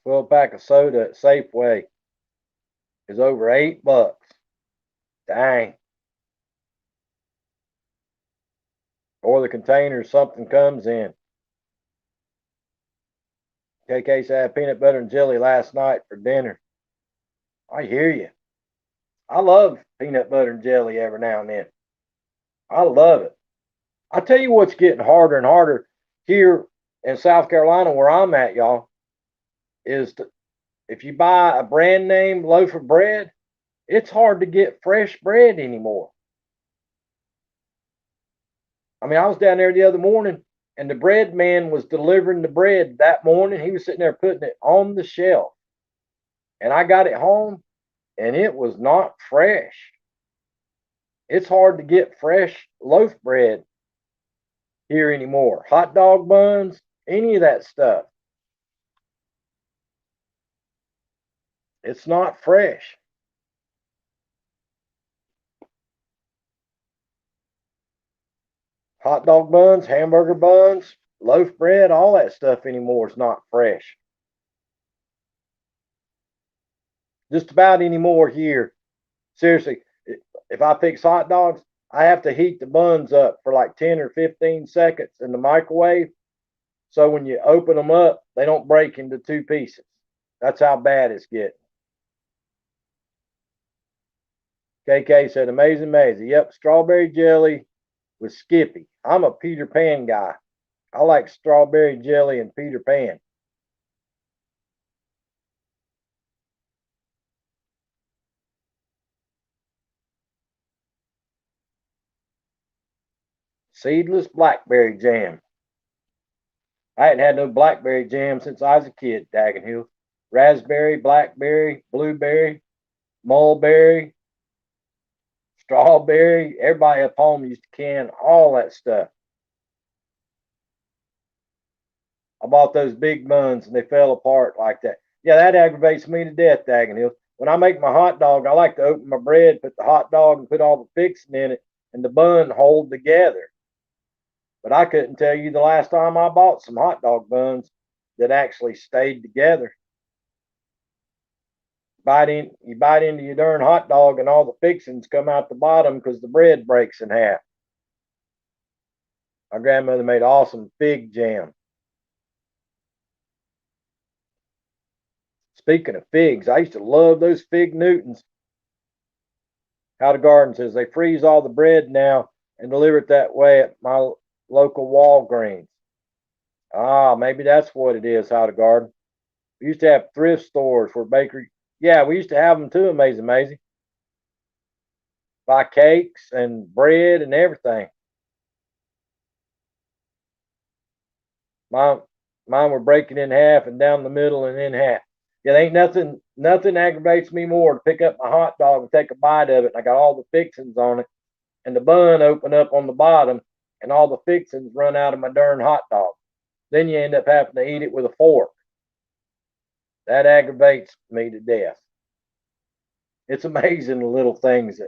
Twelve pack of soda at Safeway is over $8. Dang. Or the container something comes in. KK said I had peanut butter and jelly last night for dinner. I hear you. I love peanut butter and jelly every now and then. I love it. I tell you what's getting harder and harder here in South Carolina where I'm at, y'all, is if you buy a brand name loaf of bread, it's hard to get fresh bread anymore. I mean, I was down there the other morning and the bread man was delivering the bread that morning. He was sitting there putting it on the shelf. And I got it home and it was not fresh. It's hard to get fresh loaf bread here anymore. Hot dog buns, any of that stuff. It's not fresh. Hot dog buns, hamburger buns, loaf bread, all that stuff anymore is not fresh. Just about anymore here. Seriously, if I fix hot dogs, I have to heat the buns up for like 10 or 15 seconds in the microwave. So when you open them up, they don't break into two pieces. That's how bad it's getting. KK said, amazing, amazing. Yep, strawberry jelly with Skippy. I'm a Peter Pan guy. I like strawberry jelly and Peter Pan. Seedless blackberry jam. I hadn't had no blackberry jam since I was a kid, Daggin Hill. Raspberry, blackberry, blueberry, mulberry, strawberry. Everybody up home used to can all that stuff. I bought those big buns and they fell apart like that. Yeah, that aggravates me to death, Daggin Hill. When I make my hot dog, I like to open my bread, put the hot dog, and put all the fixing in it, and the bun hold together. But I couldn't tell you the last time I bought some hot dog buns that actually stayed together. You bite into your darn hot dog, and all the fixings come out the bottom because the bread breaks in half. My grandmother made awesome fig jam. Speaking of figs, I used to love those fig Newtons. How the Garden says they freeze all the bread now and deliver it that way at my local Walgreens. Ah, maybe that's what it is. How the Garden. We used to have thrift stores where bakery. Yeah, we used to have them too. Amazing, amazing. Buy cakes and bread and everything. Mine, mine were breaking in half and down the middle and in half. Yeah, there ain't nothing aggravates me more to pick up my hot dog and take a bite of it. And I got all the fixings on it, and the bun open up on the bottom, and all the fixings run out of my darn hot dog. Then you end up having to eat it with a fork. That aggravates me to death. It's amazing the little things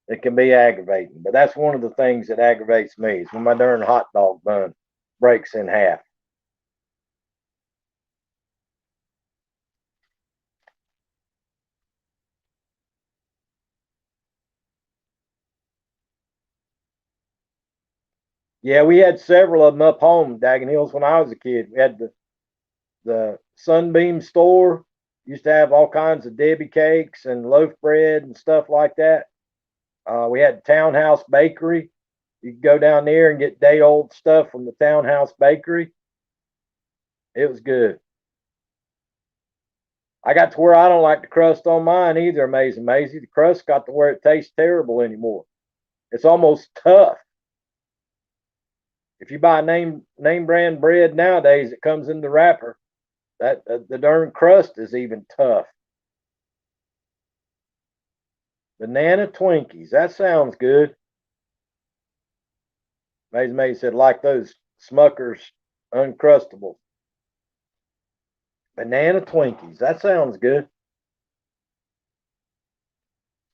that can be aggravating, but that's one of the things that aggravates me is when my darn hot dog bun breaks in half. Yeah, we had several of them up home, Daggin Hills, when I was a kid. We had the Sunbeam store. Used to have all kinds of Debbie cakes and loaf bread and stuff like that. We had Townhouse Bakery. You could go down there and get day old stuff from the Townhouse Bakery. It was good. I got to where I don't like the crust on mine either, Amazing Maisie. The crust got to where it tastes terrible anymore. It's almost tough. If you buy name brand bread nowadays, it comes in the wrapper. That the darn crust is even tough. Banana Twinkies. That sounds good. Maze May said, like those Smuckers Uncrustables. Banana Twinkies. That sounds good.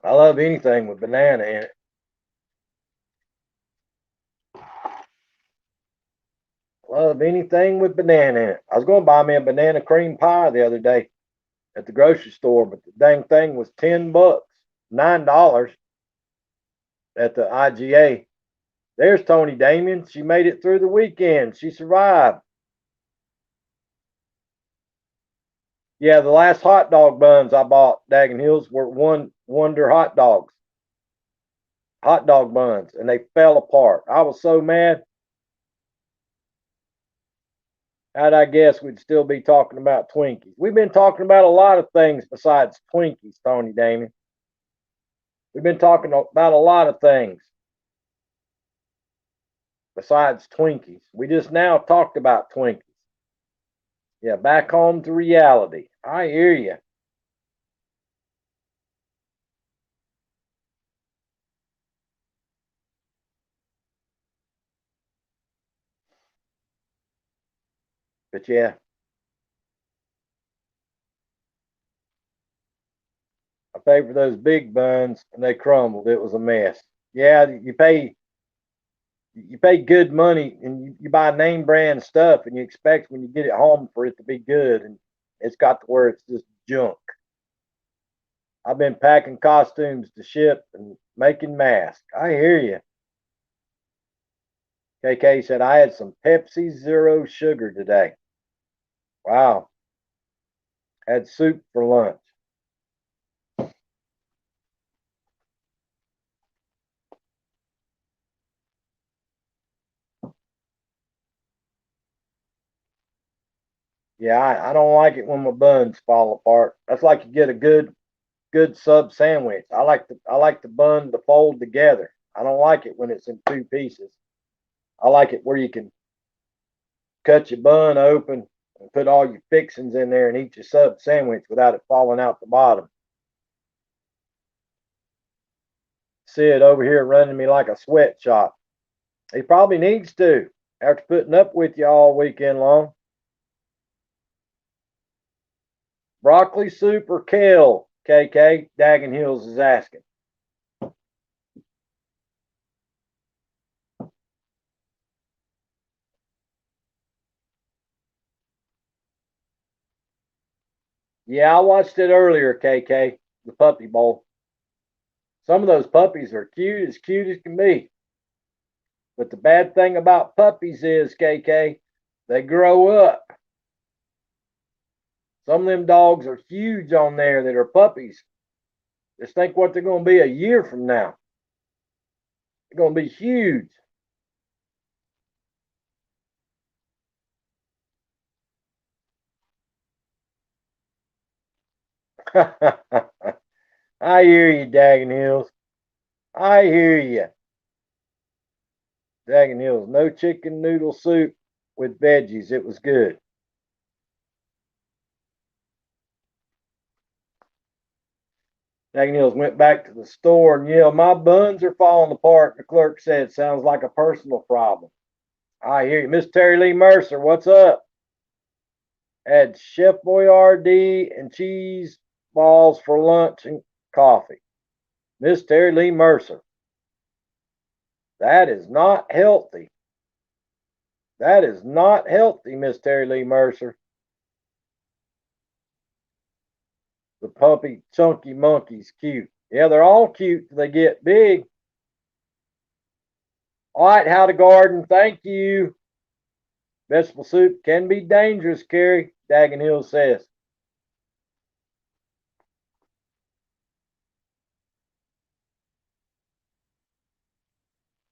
I love anything with banana in it. Love anything with banana in it. I was going to buy me a banana cream pie the other day at the grocery store, but the dang thing was $10, $9 at the IGA. There's Tony Damien. She made it through the weekend. She survived. Yeah, the last hot dog buns I bought, Daggin Hills, were Wonder hot dogs. Hot dog buns, and they fell apart. I was so mad. How'd I guess we'd still be talking about Twinkies? We've been talking about a lot of things besides Twinkies, Tony Damien. We've been talking about a lot of things besides Twinkies. We just now talked about Twinkies. Yeah, back home to reality. I hear you. But yeah, I paid for those big buns and they crumbled. It was a mess. Yeah, you pay good money and you buy name brand stuff and you expect when you get it home for it to be good and it's got to where it's just junk. I've been packing costumes to ship and making masks. I hear you. KK said I had some Pepsi Zero sugar today. Wow. Had soup for lunch. Yeah, I don't like it when my buns fall apart. That's like you get a good sub sandwich. I like the bun to fold together. I don't like it when it's in two pieces. I like it where you can cut your bun open and put all your fixings in there and eat your sub sandwich without it falling out the bottom. Sid over here running me like a sweatshop. He probably needs to after putting up with you all weekend long. Broccoli soup or kale, KK? Daggin Hills is asking. Yeah, I watched it earlier, KK. The Puppy Bowl. Some of those puppies are cute as can be. But the bad thing about puppies is, KK, they grow up. Some of them dogs are huge on there that are puppies. Just think what they're going to be a year from now. They're going to be huge. I hear you, Daggin Hills. I hear you. Daggin Hills. No chicken noodle soup with veggies. It was good. Daggin Hills went back to the store and yelled, "My buns are falling apart." The clerk said, "Sounds like a personal problem." I hear you. Miss Terry Lee Mercer, what's up? Had Chef Boyardee and cheese balls for lunch and coffee. Miss Terry Lee Mercer. That is not healthy. That is not healthy, Miss Terry Lee Mercer. The puppy chunky monkey's cute. Yeah, they're all cute till they get big. All right, how to garden. Thank you. Vegetable soup can be dangerous, Carrie, Daggin Hill says.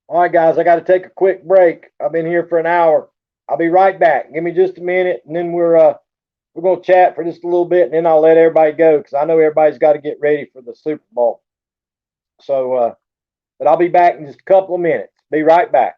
All right, guys, I got to take a quick break. I've been here for an hour. I'll be right back. Give me just a minute, and then we're gonna chat for just a little bit, and then I'll let everybody go because I know everybody's got to get ready for the Super Bowl. So, but I'll be back in just a couple of minutes. Be right back.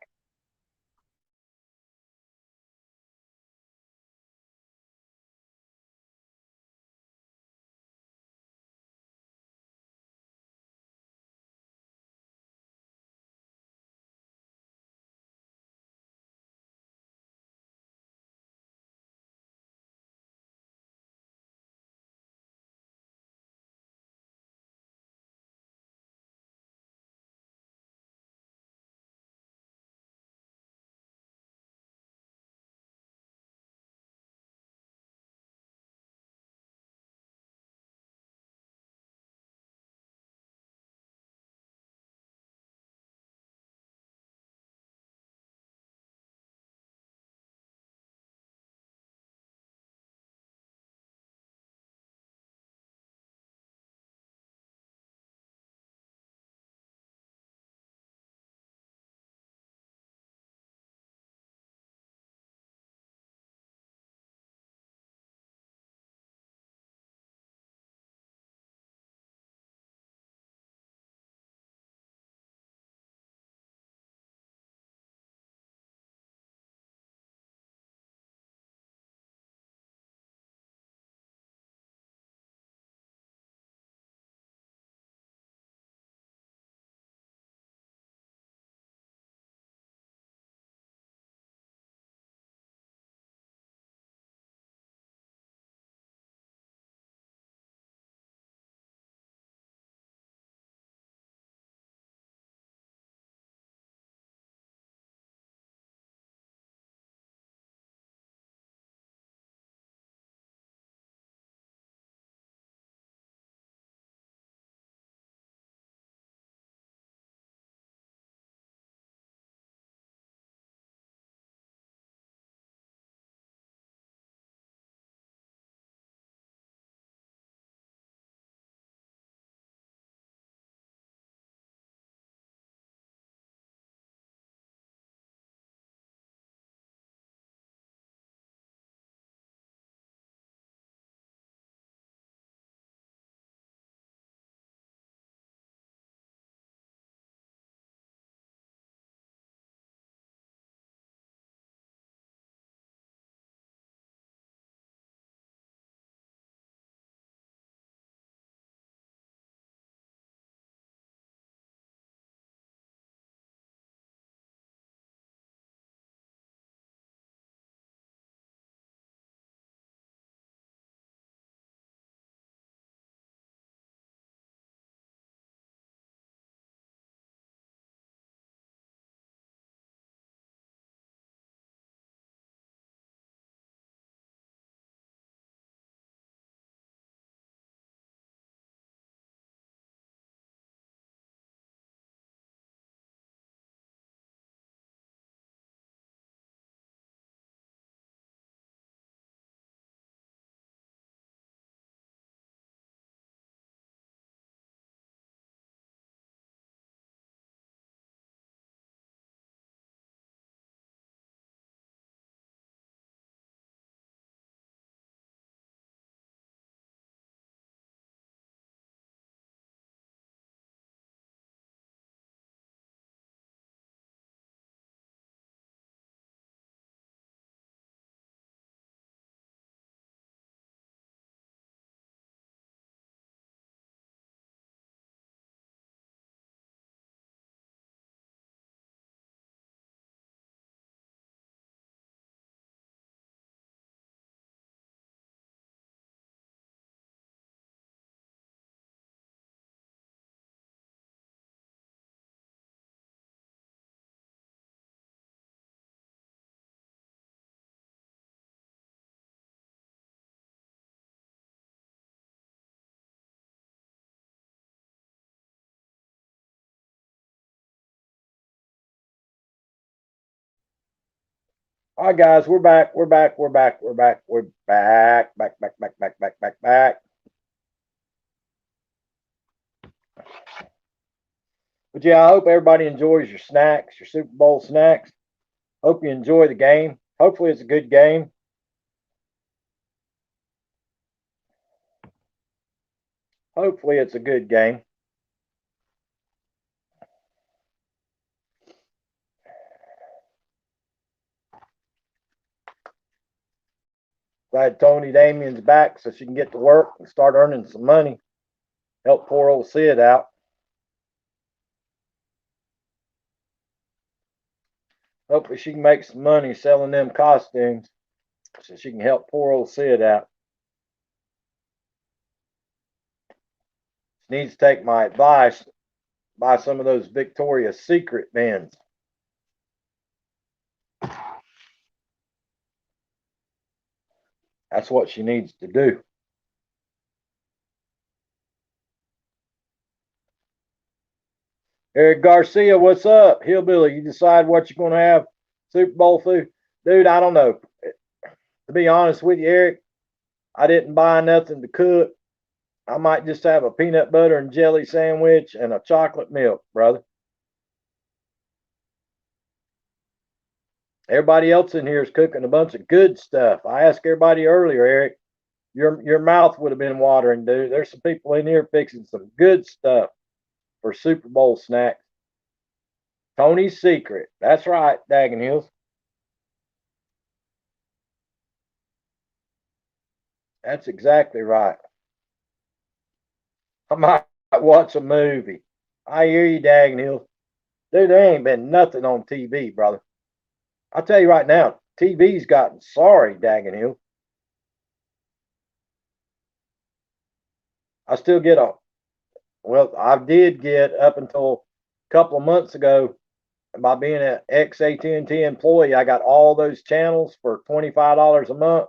All right, guys, we're back. We're back. We're back. We're back. We're back. Back, back, back, back, back, back, back. But yeah, I hope everybody enjoys your snacks, your Super Bowl snacks. Hope you enjoy the game. Hopefully, it's a good game. Hopefully, it's a good game. Glad Tony Damien's back so she can get to work and start earning some money. Help poor old Sid out. Hopefully, she can make some money selling them costumes so she can help poor old Sid out. She needs to take my advice, buy some of those Victoria's Secret bins. That's what she needs to do. Eric Garcia, what's up? Hillbilly, you decide what you're going to have Super Bowl food? Dude, I don't know. To be honest with you, Eric, I didn't buy nothing to cook. I might just have a peanut butter and jelly sandwich and a chocolate milk, brother. Everybody else in here is cooking a bunch of good stuff. I asked everybody earlier, Eric, your mouth would have been watering, dude. There's some people in here fixing some good stuff for Super Bowl snacks. Tony's Secret. That's right, Daggin Hills. That's exactly right. I might watch a movie. I hear you, Daggin Hills. Dude, there ain't been nothing on TV, brother. I'll tell you right now, TV's gotten sorry, Daggin Hills. I still get a, well, I did get up until a couple of months ago by being an ex AT&T employee, I got all those channels for $25 a month,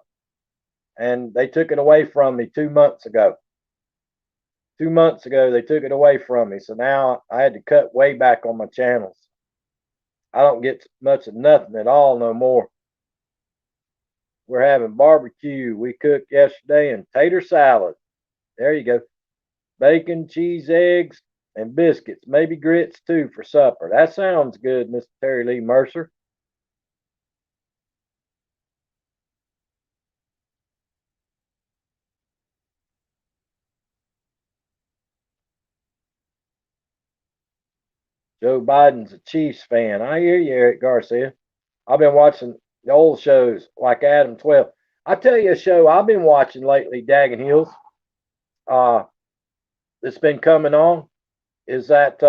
and they took it away from me 2 months ago. 2 months ago, they took it away from me, so now I had to cut way back on my channels. I don't get much of nothing at all no more. We're having barbecue. We cooked yesterday and tater salad. There you go. Bacon, cheese, eggs, and biscuits. Maybe grits too for supper. That sounds good, Mr. Terry Lee Mercer. Joe Biden's a Chiefs fan. I hear you, Eric Garcia. I've been watching the old shows like Adam 12. I tell you a show I've been watching lately, Daggin Hills, uh, that's been coming on is that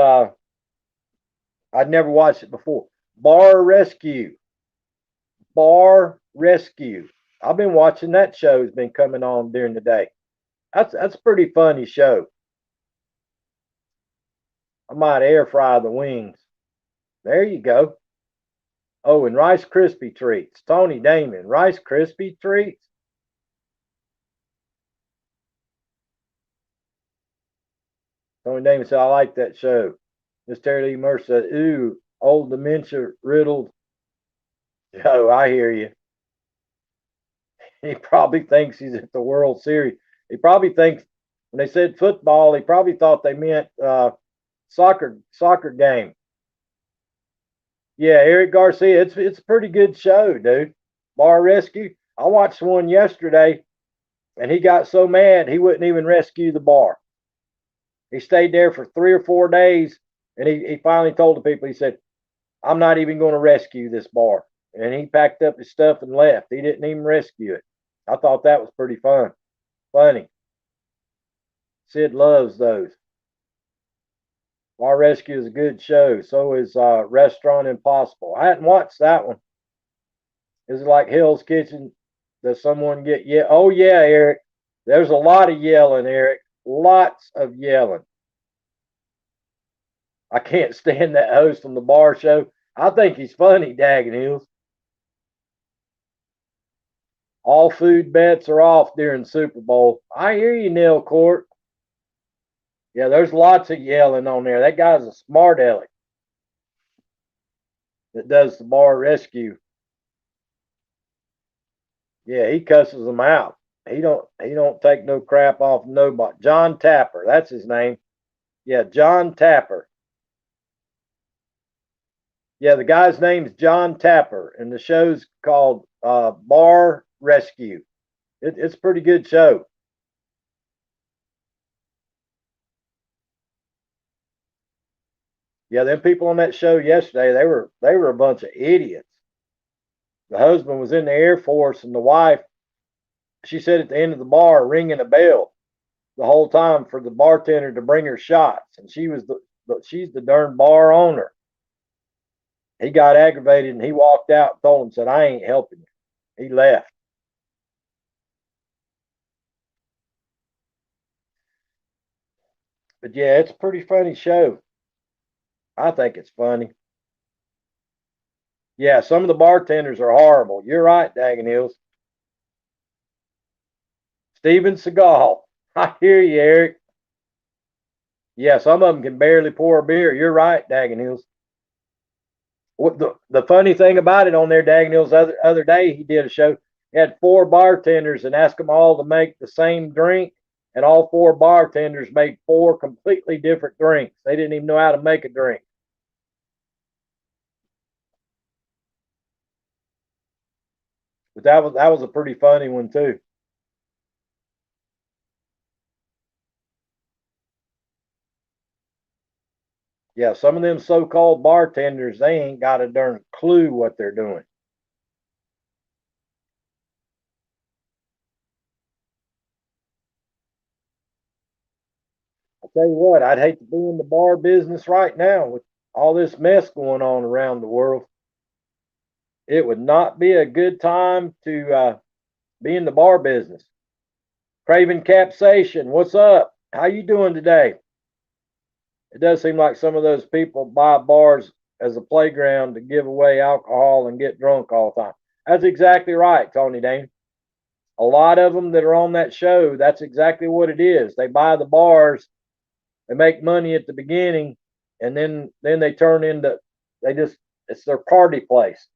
I'd never watched it before. Bar Rescue. Bar Rescue. I've been watching that show has been coming on during the day. That's a pretty funny show. I might air fry the wings. There you go. Oh, and Rice Krispie treats. Tony Damon, Rice Krispie treats. Tony Damon said, I like that show. Miss Terry Lee Mercer said, ooh, old dementia riddled. Oh, I hear you. He probably thinks he's at the World Series. He probably thinks when they said football, he probably thought they meant soccer game. Yeah, Eric Garcia, it's a pretty good show, dude. Bar Rescue. I watched one yesterday, and he got so mad he wouldn't even rescue the bar. He stayed there for 3 or 4 days, and he finally told the people, he said, I'm not even going to rescue this bar. And he packed up his stuff and left. He didn't even rescue it. I thought that was pretty funny. Sid loves those. Bar Rescue is a good show. So is Restaurant Impossible. I hadn't watched that one. Is it like Hell's Kitchen? Does someone get Oh yeah, Eric. There's a lot of yelling, Eric. Lots of yelling. I can't stand that host on the bar show. I think he's funny, Daggin Hills. All food bets are off during Super Bowl. I hear you, Neil Court. Yeah, there's lots of yelling on there. That guy's a smart aleck that does the bar rescue. Yeah, he cusses them out. He don't take no crap off nobody. John Tapper, that's his name. Yeah, John Tapper. Yeah, the guy's name's John Tapper, and the show's called Bar Rescue. It's a pretty good show. Yeah, them people on that show yesterday, they were a bunch of idiots. The husband was in the Air Force, and the wife, she said at the end of the bar, ringing a bell the whole time for the bartender to bring her shots, and she's the darn bar owner. He got aggravated and he walked out and told him, said, I ain't helping you. He left. But yeah, it's a pretty funny show. I think it's funny. Yeah, some of the bartenders are horrible. You're right, Daggin Hills. Steven Seagal. I hear you, Eric. Yeah, some of them can barely pour a beer. You're right, Daggin Hills. What the funny thing about it on there, Daggin Hills, other day he did a show. He had four bartenders and asked them all to make the same drink, and all four bartenders made four completely different drinks. They didn't even know how to make a drink. But that was a pretty funny one too. Yeah, some of them so-called bartenders, they ain't got a darn clue what they're doing. I'll tell you what, I'd hate to be in the bar business right now with all this mess going on around the world. It would not be a good time to be in the bar business. Craven Capsation, what's up? How you doing today? It does seem like some of those people buy bars as a playground to give away alcohol and get drunk all the time. That's exactly right, Tony Dane. A lot of them that are on that show, that's exactly what it is. They buy the bars, they make money at the beginning, and then they turn into they just it's their party place.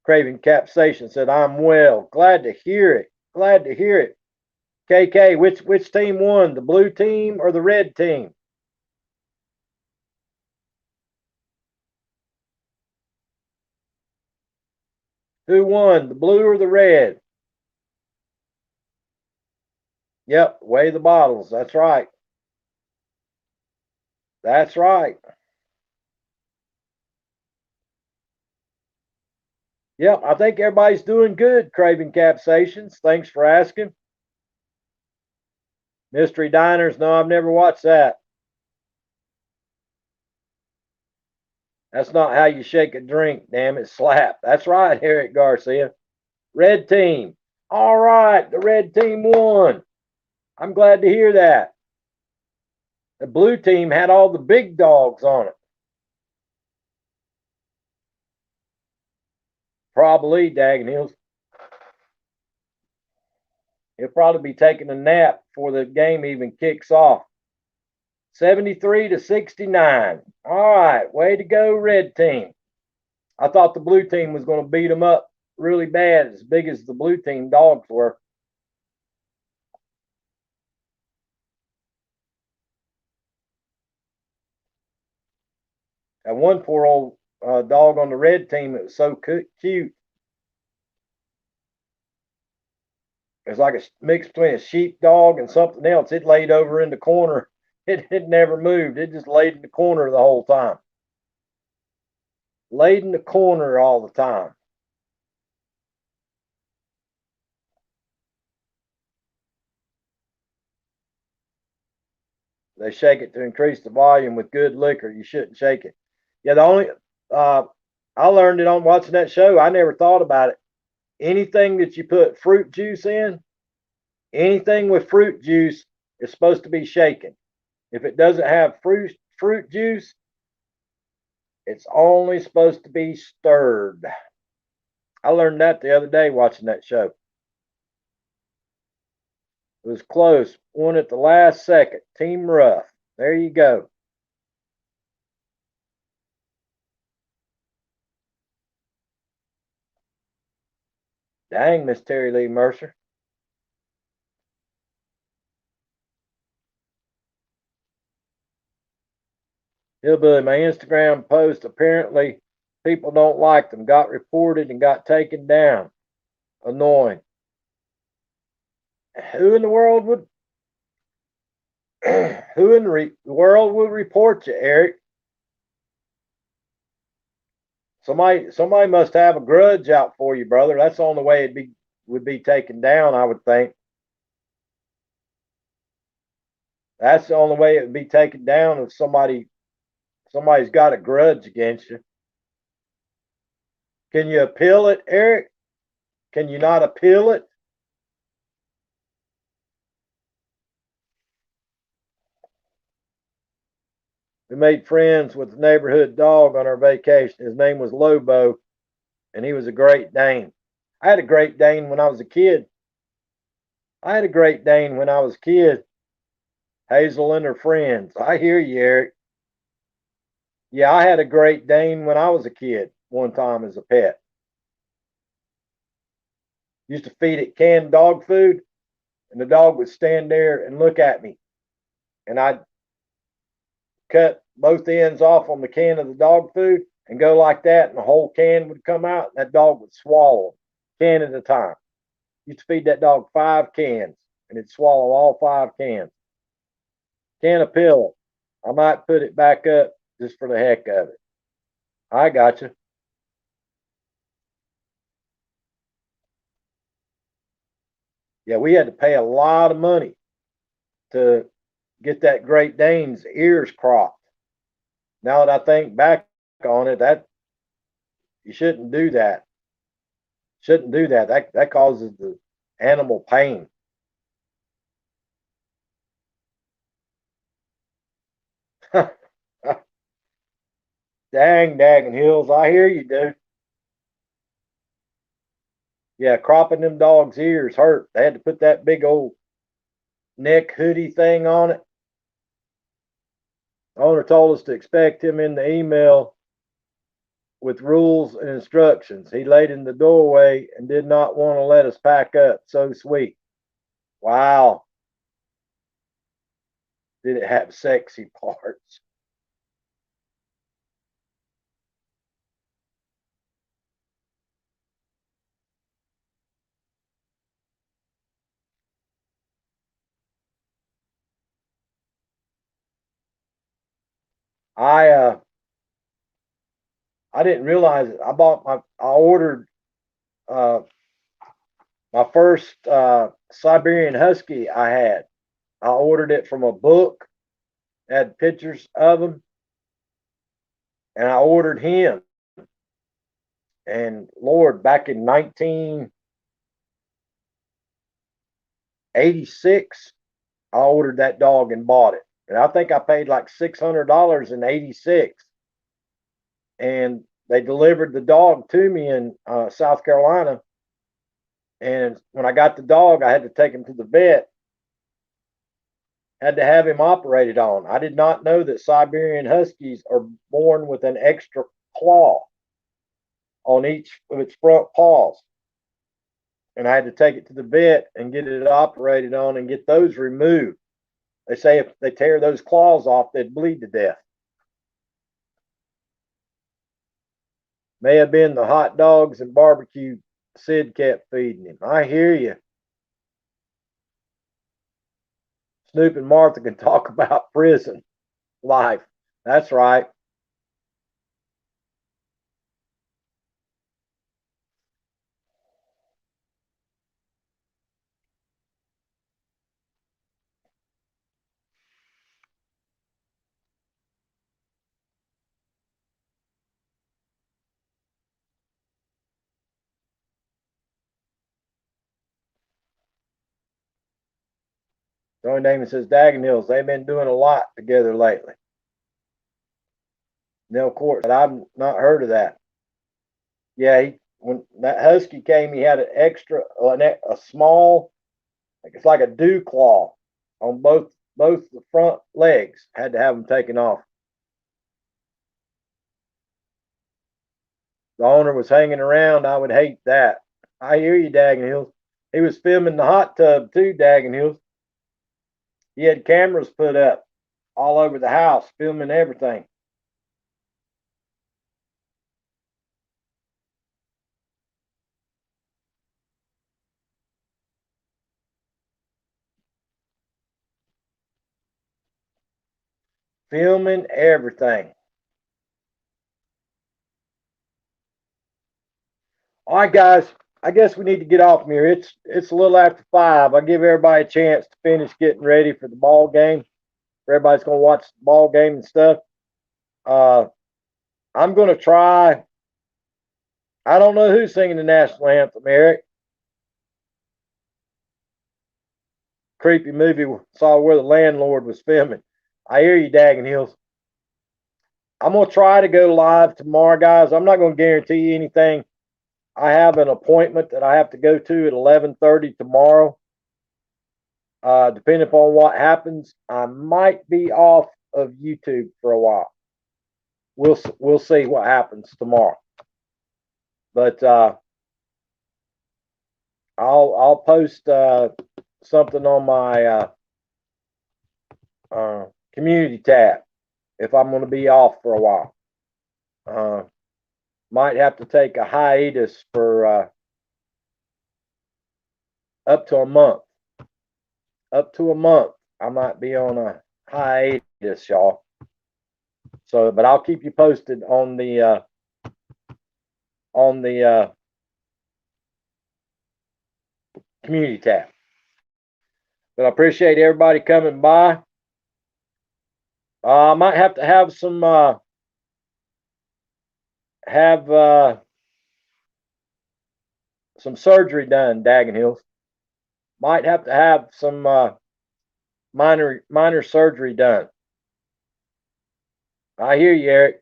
Craving Capsation said, "I'm well. Glad to hear it. Glad to hear it." KK, which team won? The blue team or the red team? Who won? The blue or the red? Yep, weigh the bottles. That's right. That's right. Yep, I think everybody's doing good, Craving Capsations. Thanks for asking. Mystery Diners, no, I've never watched that. That's not how you shake a drink, damn it, slap. That's right, Eric Garcia. Red team. All right, the red team won. I'm glad to hear that. The blue team had all the big dogs on it. Probably, Daggin Hills. He'll probably be taking a nap before the game even kicks off. 73 to 69. All right, way to go, red team. I thought the blue team was going to beat them up really bad, as big as the blue team dogs were. And one poor old dog on the red team, it was so cute. It was like a mix between a sheepdog and something else. It laid over in the corner. It never moved. It just laid in the corner the whole time. Laid in the corner all the time. They shake it to increase the volume with good liquor. You shouldn't shake it. Yeah, the only uh, I learned it on watching that show. I never thought about it. Anything that you put fruit juice in, anything with fruit juice is supposed to be shaken. If it doesn't have fruit juice, it's only supposed to be stirred. I learned that the other day watching that show. It was close. Won at the last second. Team Rough. There you go. Dang, Miss Terry Lee Mercer. Hillbilly, my Instagram post, apparently people don't like them. Got reported and got taken down. Annoying. Who in the world would who in the world would report you, Eric? Somebody must have a grudge out for you, brother. That's the only way it would be taken down, I would think. That's the only way it would be taken down if somebody's got a grudge against you. Can you appeal it, Eric? Can you not appeal it? We made friends with the neighborhood dog on our vacation. His name was Lobo, and he was a Great Dane. I had a Great Dane when I was a kid. I had a Great Dane when I was a kid. Hazel and her friends. I hear you, Eric. Yeah, I had a Great Dane when I was a kid one time as a pet. Used to feed it canned dog food, and the dog would stand there and look at me. And I'd cut both ends off on the can of the dog food and go like that, and the whole can would come out, and that dog would swallow can at a time. Used to feed that dog 5 cans, and it'd swallow all 5 cans. Can't appeal it. I might put it back up just for the heck of it. I got you. Yeah, we had to pay a lot of money to get that Great Dane's ears cropped. Now that I think back on it, that you shouldn't do that. Shouldn't do that. That causes the animal pain. Dang, dagging hills. I hear you, dude. Yeah, cropping them dogs' ears hurt. They had to put that big old neck hoodie thing on it. The owner told us to expect him in the email with rules and instructions. He laid in the doorway and did not want to let us pack up. So sweet. Wow. Did it have sexy parts? I uh I didn't realize it. I ordered uh my first Siberian Husky I had. I ordered it from a book, had pictures of him, and I ordered him. And Lord, back in 1986, I ordered that dog and bought it. And I think I paid like $600 in '86. And they delivered the dog to me in South Carolina. And when I got the dog, I had to take him to the vet, had to have him operated on. I did not know that Siberian Huskies are born with an extra claw on each of its front paws. And I had to take it to the vet and get it operated on and get those removed. They say if they tear those claws off, they'd bleed to death. May have been the hot dogs and barbecue Sid kept feeding him. I hear you. Snoop and Martha can talk about prison life. That's right. Joey Damon says Daggin Hills. They've been doing a lot together lately. Nell Court, but I've not heard of that. Yeah, when that husky came, he had an extra, a small, like it's like a dew claw on both the front legs. Had to have them taken off. The owner was hanging around. I would hate that. I hear you, Daggin Hills. He was filming the hot tub too, Daggin Hills. He had cameras put up all over the house, filming everything. Filming everything. All right, guys. I guess we need to get off from here. It's a little after 5. I'll give everybody a chance to finish getting ready for the ball game. Everybody's gonna watch the ball game and stuff. Uh, I'm gonna try. I don't know who's singing the national anthem, Eric. Creepy movie saw where the landlord was filming. I hear you, Daggin Hills. I'm gonna try to go live tomorrow, guys. I'm not gonna guarantee you anything. I have an appointment that I have to go to at 11:30 tomorrow. Depending upon what happens, I might be off of YouTube for a while. We'll see what happens tomorrow. But I'll post something on my community tab if I'm going to be off for a while. Might have to take a hiatus for up to a month. Up to a month, I might be on a hiatus, y'all. So, but I'll keep you posted on the community tab. But I appreciate everybody coming by. I might have to have some surgery done, Daggin Hills. Might have to have some minor surgery done. I hear you, Eric.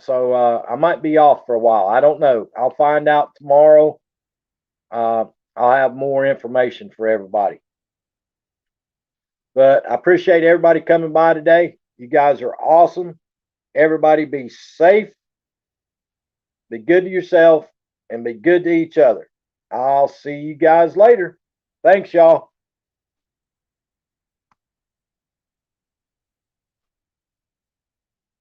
So I might be off for a while. I don't know. I'll find out tomorrow. I'll have more information for everybody. But I appreciate everybody coming by today. You guys are awesome. Everybody be safe, be good to yourself, and be good to each other. I'll see you guys later. Thanks, y'all.